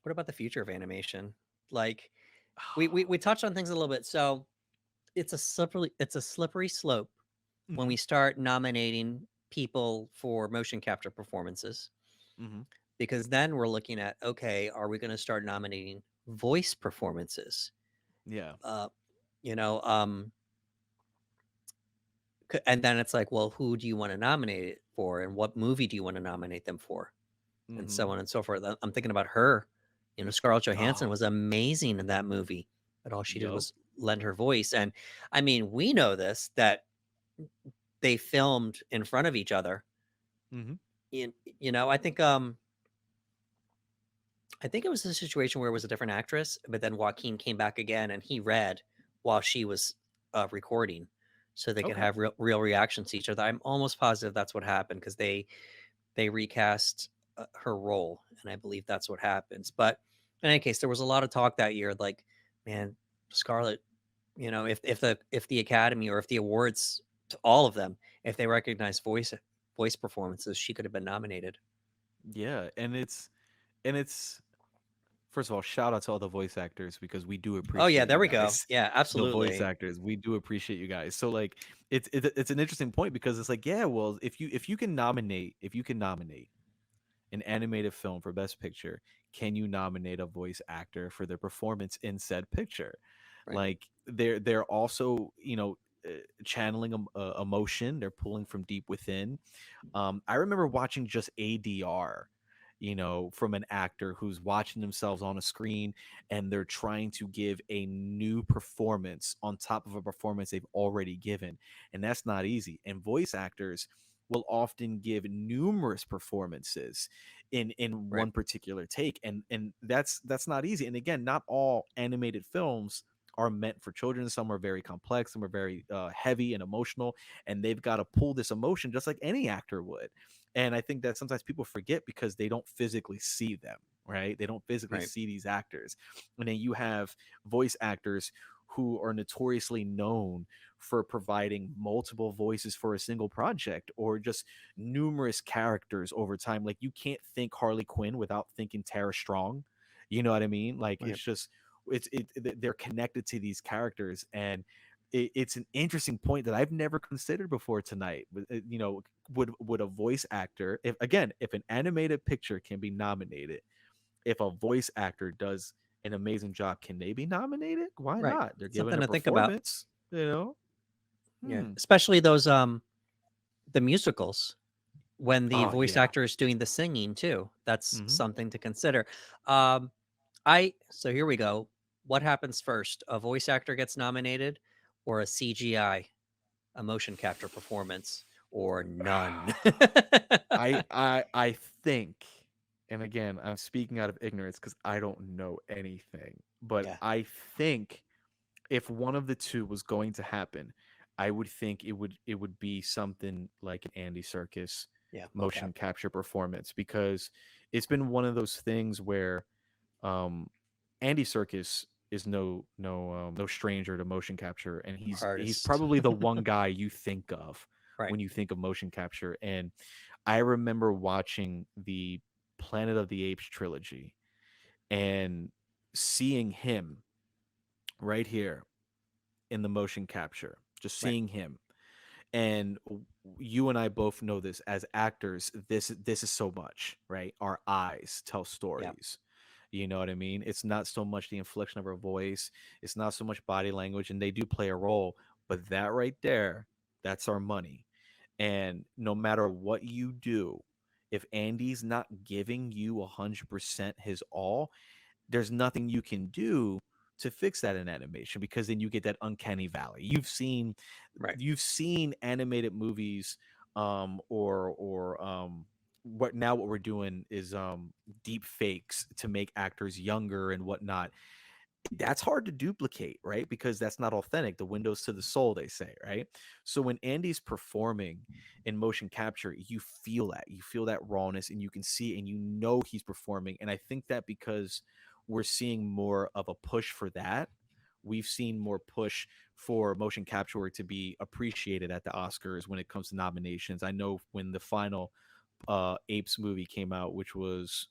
what about the future of animation? Like, we touched on things a little bit. So it's a slippery slope when we Mhm. start nominating people for motion capture performances, Mhm. because then we're looking at, okay, are we going to start nominating voice performances? Yeah. Uh, you know, and then it's like, well, who do you want to nominate it for, and what movie do you want to nominate them for, and so Mhm. on and so forth. I'm thinking about her. Scarlett Johansson Oh. was amazing in that movie, but all she did Yup. was lend her voice. And I mean, we know this, that they filmed in front of each other. Mhm. I think it was a situation where it was a different actress, but then Joaquin came back again and he read while she was recording, so they could Okay. have real reactions to each other. I'm almost positive that's what happened, because they recast her role, and I believe that's what happens. But in any case, there was a lot of talk that year, like, man, Scarlett, if the Academy, or if the awards, to all of them, if they recognize voice performances, she could have been nominated. Yeah, and it's first of all, shout out to all the voice actors because we do Oh yeah, appreciate there you we go. guys. Yeah, The voice absolutely. actors, we do appreciate you guys. So like it's an interesting point because it's like, yeah, well, if you can nominate an animated film for best picture, can you nominate a voice actor for their performance in said picture? Right. Like they're also, channeling emotion, they're pulling from deep within. I remember watching just ADR, from an actor who's watching themselves on a screen and they're trying to give a new performance on top of a performance they've already given. And that's not easy. And voice actors will often give numerous performances in Right. one particular take, and that's not easy. And again, not all animated films are meant for children. Some are very complex, some are very heavy and emotional, and they've got to pull this emotion just like any actor would. And I think that sometimes people forget because they don't physically see them, right? They don't physically Right. see these actors. And then you have voice actors who are notoriously known for providing multiple voices for a single project or just numerous characters over time. Like you can't think Harley Quinn without thinking Tara Strong. You know what I mean? Like Right. it's just they're connected to these characters, and it's an interesting point that I've never considered before tonight. Would a voice actor, if an animated picture can be nominated, if a voice actor does an amazing job, can they be nominated? Why Right. not? They're given Something a to think about. performance, you know? Yeah, Hmm. especially those the musicals, when the Oh voice yeah. actor is doing the singing too. That's Hmm. something to consider. Um, I so here we go. What happens first? A voice actor gets nominated, or a CGI, a motion capture performance, or none? I think, and again, I'm speaking out of ignorance because I don't know anything, but Yeah. I think if one of the two was going to happen, I would think it would be something like an Andy Serkis Yeah. motion Mocap. capture performance because it's been one of those things where um Andy Serkis is no stranger to motion capture, and he's Artist. probably the one guy you think of Right. when you think of motion capture. And I remember watching the Planet of the Apes trilogy and seeing him right here in the motion capture, just Right. seeing him. And you and I both know this as actors. This is so much, right? Our eyes tell Yeah. stories. You know what I mean? It's not so much the inflection of our voice. It's not so much body language, and they do play a role. But that right there, that's our money. And no matter what you do, if Andy's not giving you 100% his all, there's nothing you can do to fix that in animation, because then you get that uncanny valley. Right. You've seen animated movies, what we're doing is deep fakes to make actors younger and whatnot. That's hard to duplicate, right? Because that's not authentic. The windows to the soul, they say, right? So when Andy's performing in motion capture, you feel that. You feel that rawness, and you can see and you know he's performing. And I think that because we're seeing more of a push for that, we've seen more push for motion capture to be appreciated at the Oscars when it comes to nominations. I know when the final Apes movie came out, which was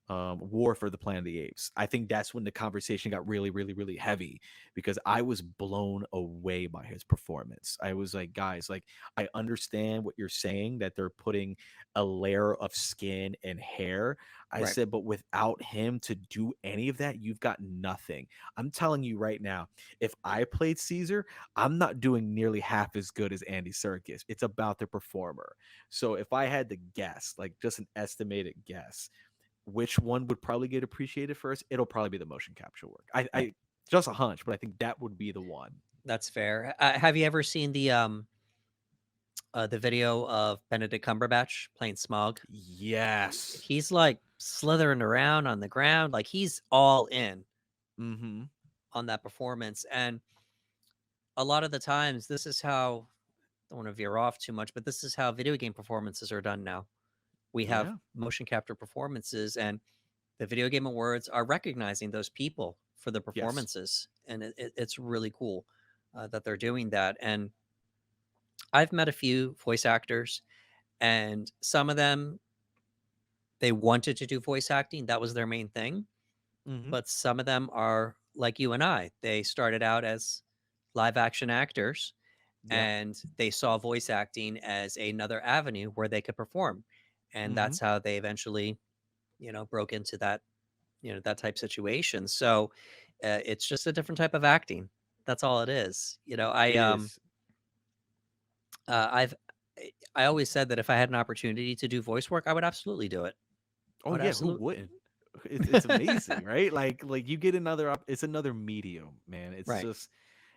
War for the Planet of the Apes. I think that's when the conversation got really, really, really heavy, because I was blown away by his performance. I was like, guys, like, I understand what you're saying, that they're putting a layer of skin and hair. I Right. said, but without him to do any of that, you've got nothing. I'm telling you right now, if I played Caesar, I'm not doing nearly half as good as Andy Serkis. It's about the performer. So if I had to guess, like just an estimated guess, which one would probably get appreciated first, it'll probably be the motion capture work. I just a hunch, but I think that would be the one. That's fair. Have you ever seen the video of Benedict Cumberbatch playing Smog? Yes. He's like slithering around on the ground, like he's all in Mm-hmm. on that performance. And a lot of the times, this is how, I don't want to veer off too much, but this is how video game performances are done now. We have Yeah. motion capture performances, and the Video Game Awards are recognizing those people for the Yes. performances, and it's really cool that they're doing that. And I've met a few voice actors, and some of them, they wanted to do voice acting, that was their main thing. Mm-hmm. But some of them are like you and I. They started out as live action actors, Yeah. and they saw voice acting as another avenue where they could perform. And Mm-hmm. that's how they eventually, broke into that, that type situation. So it's just a different type of acting. That's all it is. It is. I've I always said that if I had an opportunity to do voice work, I would absolutely do it. I Oh would yeah, who absolutely. wouldn't? It's amazing, right? Like you get another it's another medium, man. It's Right. just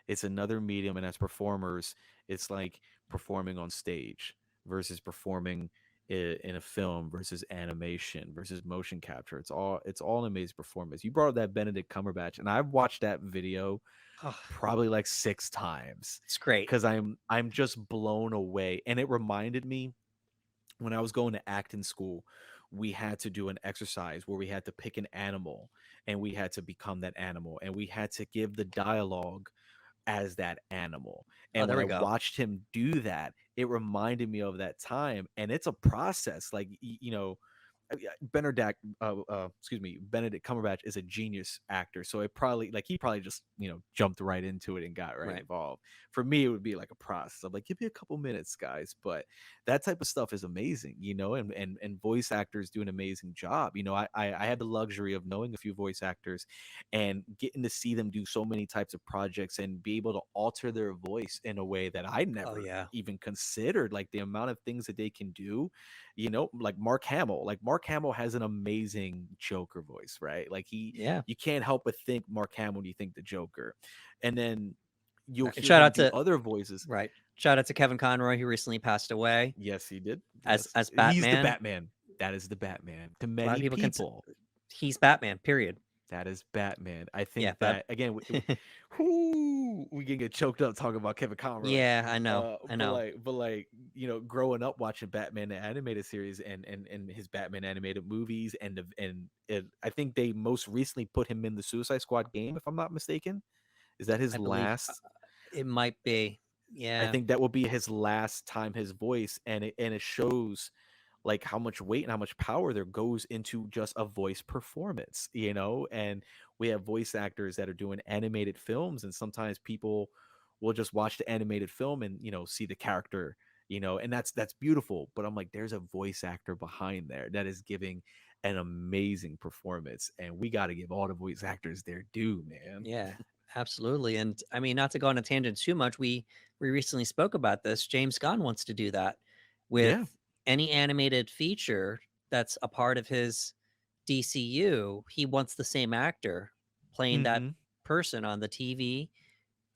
it's another medium, and as performers, it's like performing on stage versus performing in a film versus animation versus motion capture. It's all an amazing performance. You brought up that Benedict Cumberbatch, and I've watched that video Oh, probably like 6 times, it's great. because I'm just blown away. And it reminded me, when I was going to acting school, we had to do an exercise where we had to pick an animal, and we had to become that animal, and we had to give the dialogue as that animal. Oh, And there when we I go. watched him do that, it reminded me of that time. And it's a process. Like, Benedict Cumberbatch is a genius actor. So he probably just, jumped right into it and got right Right. involved. For me, it would be like a process. I'm like, give me a couple minutes, guys. But that type of stuff is amazing, and voice actors do an amazing job. I had the luxury of knowing a few voice actors and getting to see them do so many types of projects and be able to alter their voice in a way that I Oh never yeah. even considered, like the amount of things that they can do, like Mark Hamill. Like Mark Hamill has an amazing Joker voice, right? Like Yeah. you can't help but think Mark Hamill when you think the Joker. And then you'll And hear shout him out do to other voices. right. Shout out to Kevin Conroy, who recently passed away Yes, he did. as Yes, as he's the Batman. Batman. That is the Batman to A lot of many people can. people. He's Batman. Period. That is Batman. I Yeah. think that again, we can get choked up talking about Kevin Conroy. Yeah. I know. I But know. growing up watching Batman the animated series, and his Batman animated movies, I think they most recently put him in the Suicide Squad game, if I'm not mistaken. Is that his I believe last? it might be. I Yeah. think that will be his last time, his voice, and it shows like how much weight and how much power there goes into just a voice performance. And we have voice actors that are doing animated films, and sometimes people will just watch the animated film and see the character, and that's beautiful. But I'm like, there's a voice actor behind there that is giving an amazing performance, and we got to give all the voice actors their due, man. Yeah. Absolutely. And I mean, not to go on a tangent too much, we recently spoke about this. James Gunn wants to do that with Yeah. any animated feature that's a part of his DCU, he wants the same actor playing that Mhm. person on the TV,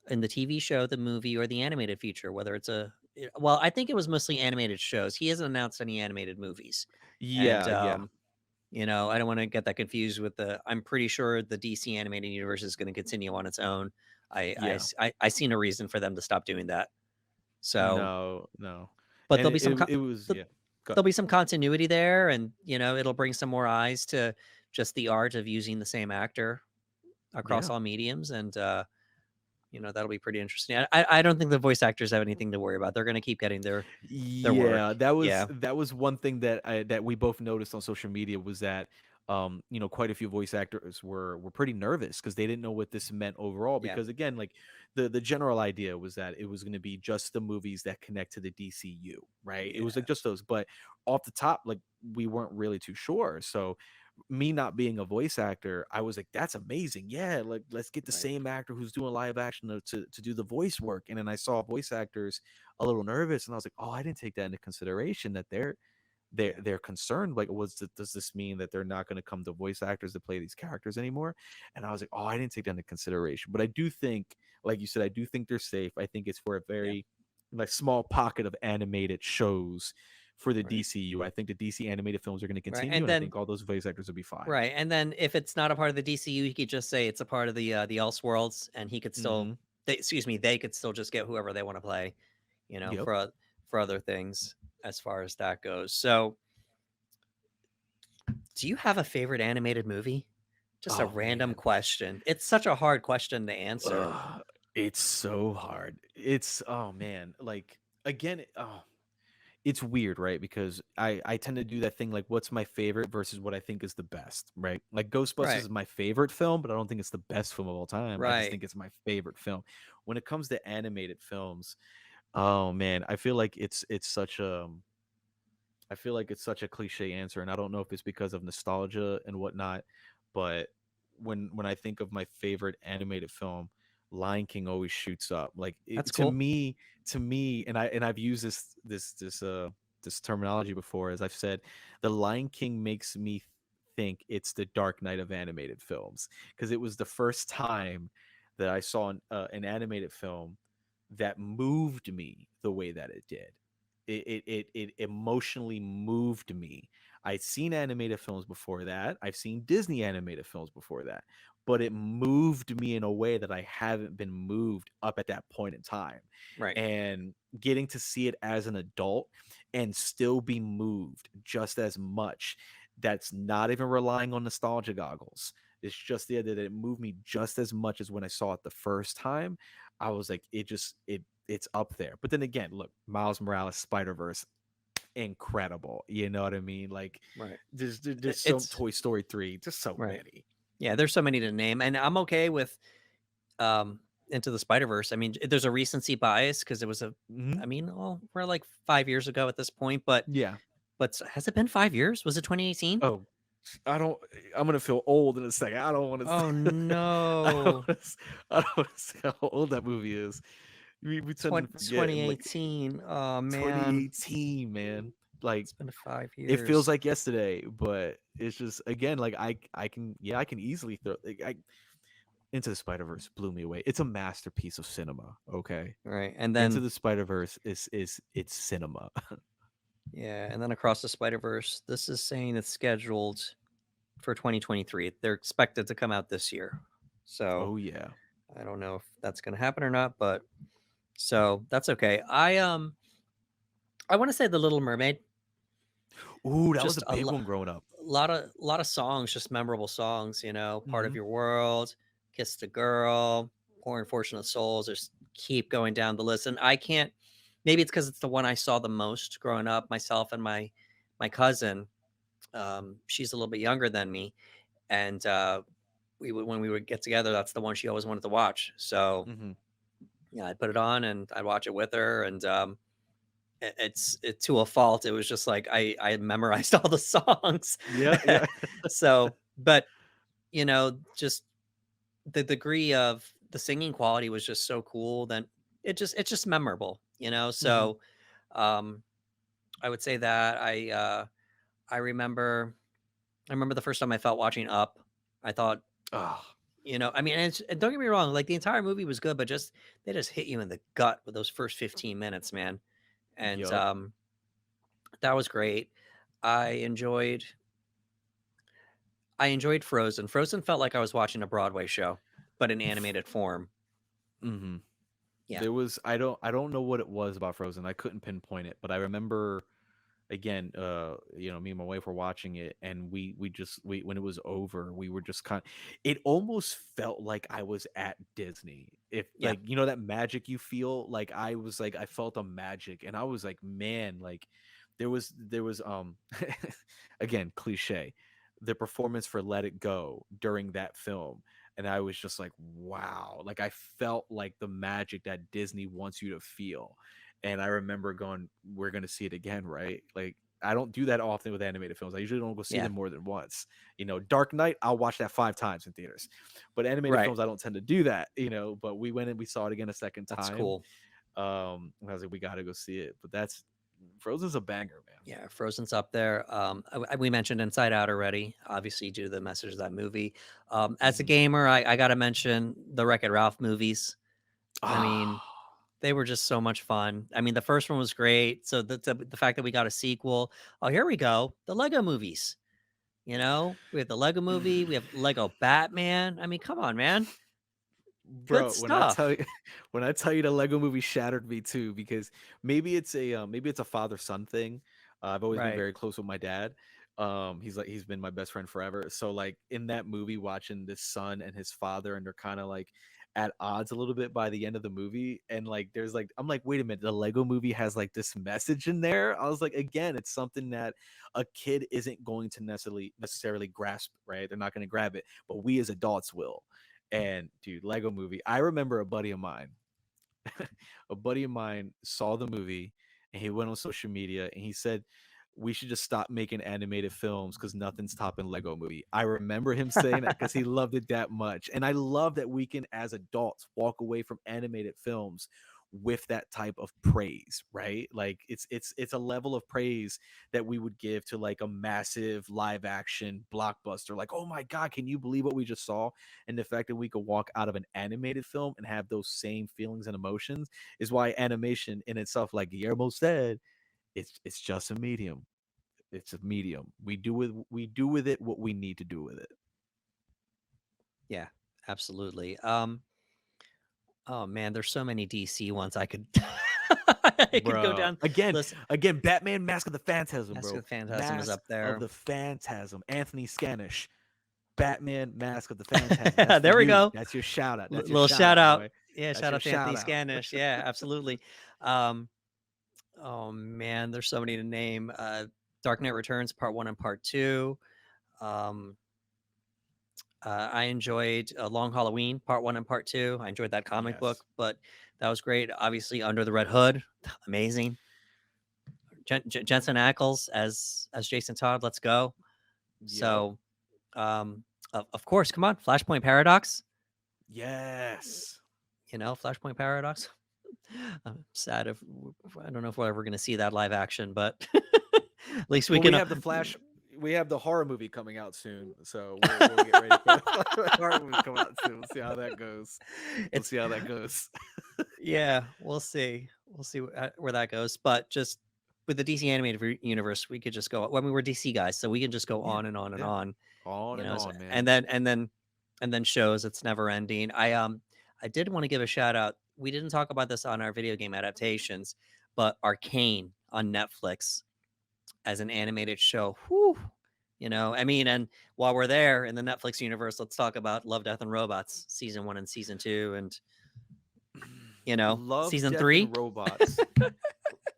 in the TV show, the movie, or the animated feature, whether it's well, I think it was mostly animated shows. He hasn't announced any animated movies. And Yeah, yeah. I don't want to get that confused with I'm pretty sure the DC animated universe is going to continue on its own. Yeah. I see no reason for them to stop doing that. So, No, no. but And there'll be it was th- yeah. Go there'll be some continuity there, and it'll bring some more eyes to just the art of using the same actor across Yeah. all mediums, and that'll be pretty interesting. I don't think the voice actors have anything to worry about. They're going to keep getting their work. Yeah, Yeah, that was one thing that we both noticed on social media was that quite a few voice actors were pretty nervous because they didn't know what this meant overall. yeah, Because again, like the general idea was that it was going to be just the movies that connect to the DCU, right? It was yeah. like just those, but off the top, like we weren't really too sure. So me not being a voice actor, I was like, that's amazing. Yeah, like let's get the Right. same actor who's doing live action to do the voice work. And then I saw voice actors a little nervous, and I was like, oh, I didn't take that into consideration that they're Yeah. they're concerned. Like, does this mean that they're not going to come to voice actors to play these characters anymore? And I was like, oh, I didn't take that into consideration. But I do think, like you said, I do think they're safe. I think it's for a Yeah. very like small pocket of animated shows for the Right. DCU. I think the DC animated films are going to Right. continue, And and I then think all those voice actors will be fine. right. And then if it's not a part of the DCU, he could just say it's a part of the Elseworlds, and he could still Hmm. they could still just get whoever they want to play, Yep. for other things as far as that goes. So, do you have a favorite animated movie? Just a Oh random man. question. It's such a hard question to answer. Ugh, it's so hard. It's oh man, like again, it's weird, right? Because I tend to do that thing like what's my favorite versus what I think is the best, right? Like Ghostbusters Right. is my favorite film, but I don't think it's the best film of all time. I just Right. think it's my favorite film. When it comes to animated films, oh man, I feel like it's such a cliche answer, and I don't know if it's because of nostalgia and whatnot, but when I think of my favorite animated film, Lion King always shoots up. Like That's to cool. me, I've used this terminology before, as I've said, the Lion King makes me think it's the Dark Knight of animated films because it was the first time that I saw an animated film that moved me the way that it did. It emotionally moved me. I'd seen animated films before that. I've seen Disney animated films before that, but it moved me in a way that I haven't been moved up at that point in time. Right. And getting to see it as an adult and still be moved just as much. That's not even relying on nostalgia goggles. It's just the idea that it moved me just as much as when I saw it the first time. I was like, it's up there. But then again, look, Miles Morales, Spider Verse, incredible. You know what I mean? Like, Right. there's so It's Toy Story 3, just so right. many. Yeah, there's so many to name, and I'm okay with Into the Spider-Verse. I mean, there's a recency bias because it was Hmm. I mean, we're like 5 years ago at this point, but Yeah. has it been 5 years? Was it 2018? Oh, I don't. I'm gonna feel old in a second. I don't want Oh to. I don't. no, I don't want to say how old that movie is. We tend to forget. Like 2018. Oh man, 2018, man. Like it's been five it feels years. like yesterday, but it's just again like I can easily throw Into the Spider Verse blew me away. It's a masterpiece of cinema. Okay, Right, and Into then the Spider Verse is it's cinema. yeah, and then Across the Spider-Verse. This is saying it's scheduled for 2023. They're expected to come out this year, so Oh yeah. I don't know if that's going to happen or not, but so that's okay. I want to say The Little Mermaid. Ooh, that was Just a big one growing up. lot of songs, just memorable songs. Part of Hmm. Your World, Kiss the Girl, Poor Unfortunate Souls. Just keep going down the list, and I can't. Maybe it's because it's the one I saw the most growing up. Myself and my cousin. She's a little bit younger than me, and when we would get together, that's the one she always wanted to watch. So Hmm. yeah, I'd put it on and I'd watch it with her, and to a fault. It was just like I had memorized all the songs. Yeah, yeah. So, but just the degree of the singing quality was just so cool. Then it's just memorable. Hmm. So um I would say that I remember I remember the first time I felt watching Up. I thought, Oh, I mean, and don't get me wrong, like the entire movie was good, but just they just hit you in the gut with those first 15 minutes, man. And yup. that was great. I enjoyed I enjoyed Frozen. Frozen felt like I was watching a Broadway show, but in animated form. Mm-hmm. Yeah. There was I don't know what it was about Frozen. I couldn't pinpoint it, but I remember again, me and my wife were watching it, and we when it was over, we were just kind. It almost felt like I was at Disney. If Yeah. like that magic you feel, like I felt a magic, and I was like, man, like there was again cliche, the performance for Let It Go during that film. And I was just like, wow. Like I felt like the magic that Disney wants you to feel. And I remember going, we're gonna see it again, right? Like I don't do that often with animated films. I usually don't go see Yeah. them more than once. Dark Knight, I'll watch that 5 times in theaters. But animated Right. films, I don't tend to do that. But we went and we saw it again a second That's time. cool. And I was like, we got to go see it. But that's Frozen's a banger, man. Yeah, Frozen's up there. We mentioned Inside Out already, obviously due to the message of that movie. As a Hmm. gamer, I got to mention the Wreck-It Ralph movies. I mean, Ah, they were just so much fun. I mean, the first one was great. So the fact that we got a sequel, oh, here we go, the Lego movies. We have the Lego movie, we have Lego Batman. I mean, come on, man, good bro, when I tell stuff. you when I tell you the Lego movie shattered me too, because maybe it's a father son thing. I've always been Right. very close with my dad. He's been my best friend forever. So like in that movie, watching this son and his father, and they're kind of like at odds a little bit by the end of the movie. And like there's like I'm like, wait a minute, the Lego movie has like this message in there. I was like, again, it's something that a kid isn't going to necessarily grasp, right? They're not going to grab it, but we as adults will. And dude, Lego movie. I remember a buddy of mine saw the movie, and he went on social media and he said, we should just stop making animated films because nothing's topping Lego movie. I remember him saying that because he loved it that much. And I love that we can, as adults, walk away from animated films with that type of praise, right? Like it's a level of praise that we would give to like a massive live action blockbuster. Like, oh my God, can you believe what we just saw? And the fact that we could walk out of an animated film and have those same feelings and emotions is why animation in itself, like Guillermo said, it's just a medium. It's a medium. We do with it what we need to do with it. Yeah, absolutely. Oh man, there's so many DC ones I could I could go Bruh. down. Again, Listen, again, Batman Mask of the Phantasm, Mask of bro. the Phantasm is Mask up of there. the Phantasm. Anthony Scanish. Batman Mask of the Phantasm. That's for There we you. go. That's your shout out. That's your Little shout shout out, out. boy. Yeah, That's shout your out to Anthony shout out. Scanish. Yeah, absolutely. Um, oh man, there's so many to name. Dark Knight Returns Part 1 and Part 2. Um, I enjoyed Long Halloween Part 1 and Part 2. I enjoyed that comic book, Yes. but that was great. Obviously, Under the Red Hood, amazing. Jensen Ackles as Jason Todd. Let's go. Yep. So, of course, come on, Flashpoint Paradox. Yes. Flashpoint Paradox. I'm sad if I don't know if we're ever going to see that live action, but at least we Well, we can. have the Flash. We have the horror movie coming out soon, so we'll get ready for the horror movie coming out soon. We'll see how that goes. We'll It's see how that goes. yeah, we'll see where that goes. But just with the DC animated universe, we could just go. Well, I mean, we're DC guys, so we can just go Yeah, on and on and yeah. on. On You and know, on, and man. then shows. It's never ending. I did want to give a shout out. We didn't talk about this on our video game adaptations, but Arcane on Netflix as an animated show. Whew, I mean, and while we're there in the Netflix universe, let's talk about Love, Death, and Robots season 1 and season 2, and Love, season Death, 3. and Robots.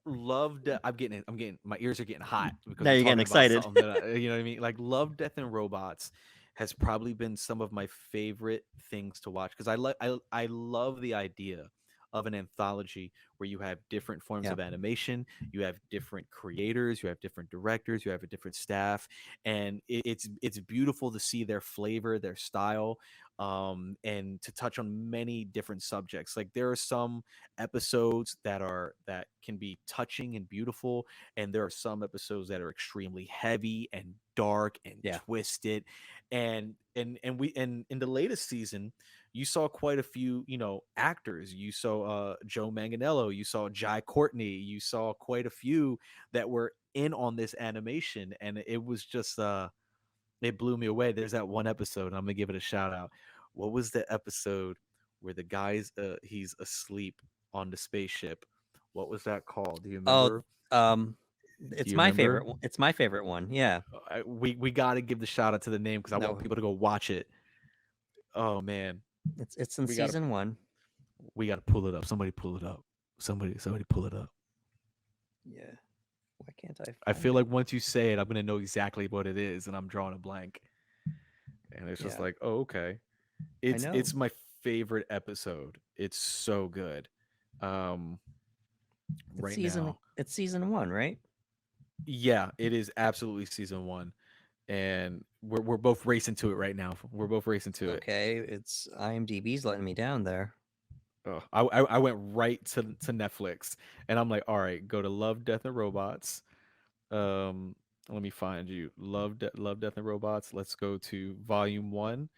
I'm getting my ears are getting hot because Now we're you're getting talking about excited. something that you know what I mean. Like Love, Death, and Robots has probably been some of my favorite things to watch because I love the idea of an anthology where you have different forms Yeah. of animation, you have different creators, you have different directors, you have a different staff, and it's beautiful to see their flavor, their style, and to touch on many different subjects. Like there are some episodes that can be touching and beautiful, and there are some episodes that are extremely heavy and dark and Yeah. twisted. And in the latest season, you saw quite a few, actors. You saw Joe Manganiello, you saw Jai Courtney, you saw quite a few that were in on this animation, and it was just it blew me away. There's that one episode, and I'm gonna give it a shout out. What was the episode where the guy's he's asleep on the spaceship? What was that called? Do you Oh, remember? um, Do it's you my remember? favorite. It's my favorite one. Yeah. We got to give the shout out to the name because I want No, people to go watch it. Oh man, it's in we gotta season one. we gotta pull it up. Somebody pull it up. Somebody pull it up. Yeah. Why can't I I find feel it? like once you say it, I'm gonna know exactly what it is, and I'm drawing a blank. And it's just Yeah, like, oh, okay. I It's know. my favorite episode. It's so good. Um, right now, It's season one, right? yeah, it is absolutely season one, and we're both racing to it right now. We're both racing to it. Okay, it's IMDb's letting me down there. Oh, I went right to Netflix, and I'm like, all right, go to Love, Death, and Robots. Um, Let me find you. Love, Death, and Robots. Let's go to Volume One,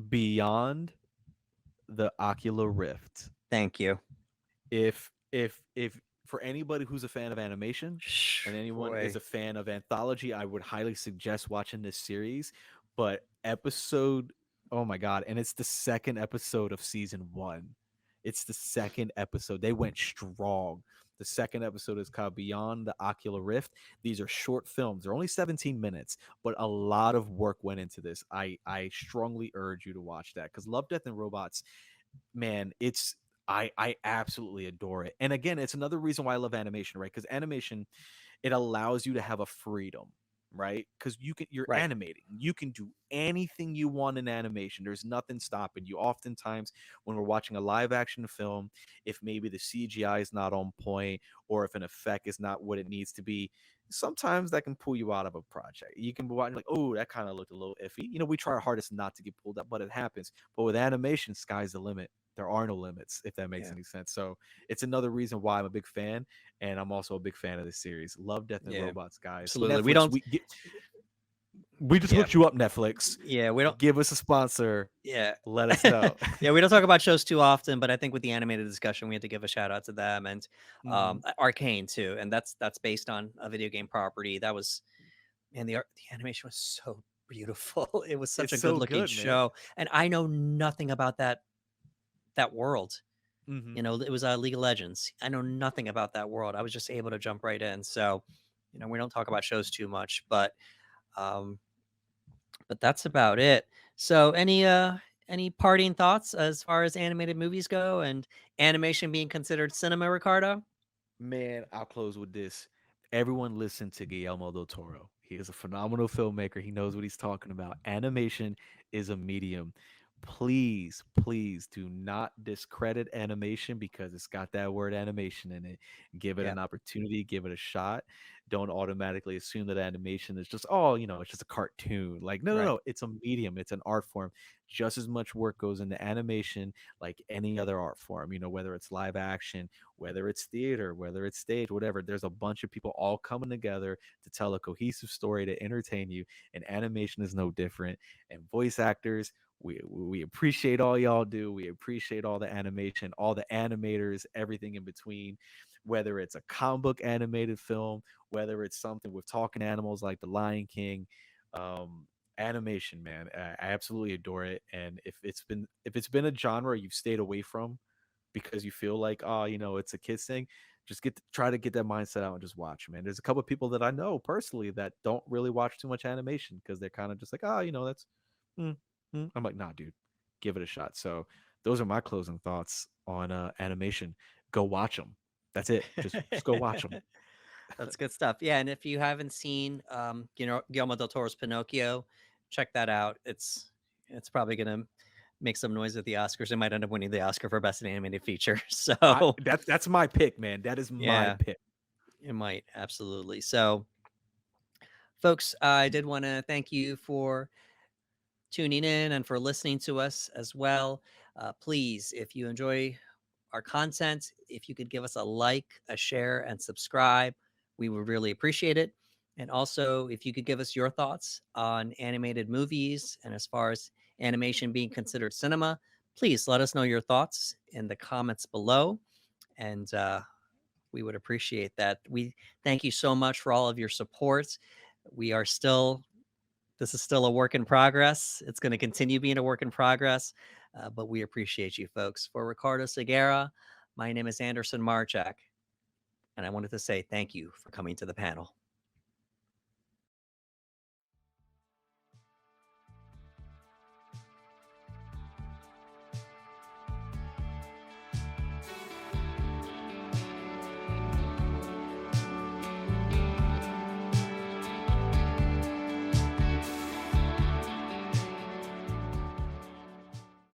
Beyond the Ocular Rift. Thank you. If for anybody who's a fan of animation Shh, and anyone is boy. a fan of anthology, I would highly suggest watching this series. But episode, oh my god, and it's the second episode of season one. It's the second episode. They went strong. The second episode is called Beyond the Ocular Rift. These are short films. They're only 17 minutes, but a lot of work went into this. I strongly urge you to watch that because Love, Death, and Robots, man, I absolutely adore it. And again, it's another reason why I love animation, right? Because animation, it allows you to have a freedom, right? Because you're Right. animating, you can do anything you want in animation. There's nothing stopping you. Oftentimes when we're watching a live action film, if maybe the CGI is not on point, or if an effect is not what it needs to be, sometimes that can pull you out of a project. You can be watching like, oh, that kind of looked a little iffy. We try our hardest not to get pulled up, but it happens. But with animation, sky's the limit. There are no limits, if that makes Yeah. any sense. So it's another reason why I'm a big fan, and I'm also a big fan of this series. Love, Death, and Yeah. Robots, guys. Absolutely. We Netflix, don't. we just Yeah. hooked you up, Netflix. Yeah. We don't. Give us a sponsor. Yeah. Let us know. Yeah, we don't talk about shows too often, but I think with the animated discussion, we had to give a shout out to them and Hmm. Arcane too, and that's based on a video game property. That was man, the animation was so beautiful. It was such It's a good so looking good, man. show, and I know nothing about that world. Hmm. You know, it was League of Legends. I know nothing about that world. I was just able to jump right in. So, you know, we don't talk about shows too much, um, but that's about it. So, any parting thoughts as far as animated movies go and animation being considered cinema, Ricardo? Man, I'll close with this. Everyone listen to Guillermo del Toro. He is a phenomenal filmmaker. He knows what he's talking about. Animation is a medium. Please, please do not discredit animation because it's got that word animation in it. Give it Yeah, an opportunity, give it a shot. Don't automatically assume that animation is just, oh, it's just a cartoon. Like, no, no, right. no. It's a medium, it's an art form. Just as much work goes into animation like any other art form, whether it's live action, whether it's theater, whether it's stage, whatever. There's a bunch of people all coming together to tell a cohesive story to entertain you, and animation is no different. And voice actors, we appreciate all y'all do. We appreciate all the animation, all the animators, everything in between. Whether it's a comic book animated film, whether it's something with talking animals like The Lion King, animation, man, I absolutely adore it. And if it's been a genre you've stayed away from because you feel like, oh, it's a kids thing, just try to get that mindset out and just watch, man. There's a couple of people that I know personally that don't really watch too much animation because they're kind of just like, oh, that's mm, I'm like, nah, dude, give it a shot. So those are my closing thoughts on animation. Go watch them. That's it. Just go watch them. That's good stuff. Yeah, and if you haven't seen, Guillermo del Toro's Pinocchio, check that out. It's probably gonna make some noise at the Oscars. It might end up winning the Oscar for Best Animated Feature. I So, that's my pick, man. That is my yeah, pick. it might, absolutely. So, folks, I did wanna thank you for tuning in and for listening to us as well. Please, if you enjoy our content, if you could give us a like, a share, and subscribe, we would really appreciate it. And also, if you could give us your thoughts on animated movies and as far as animation being considered cinema, please let us know your thoughts in the comments below. And we would appreciate that. We thank you so much for all of your support. We are still This is still a work in progress. It's going to continue being a work in progress, but we appreciate you folks. For Ricardo Segura, my name is Anderson Marchak, and I wanted to say thank you for coming to the panel.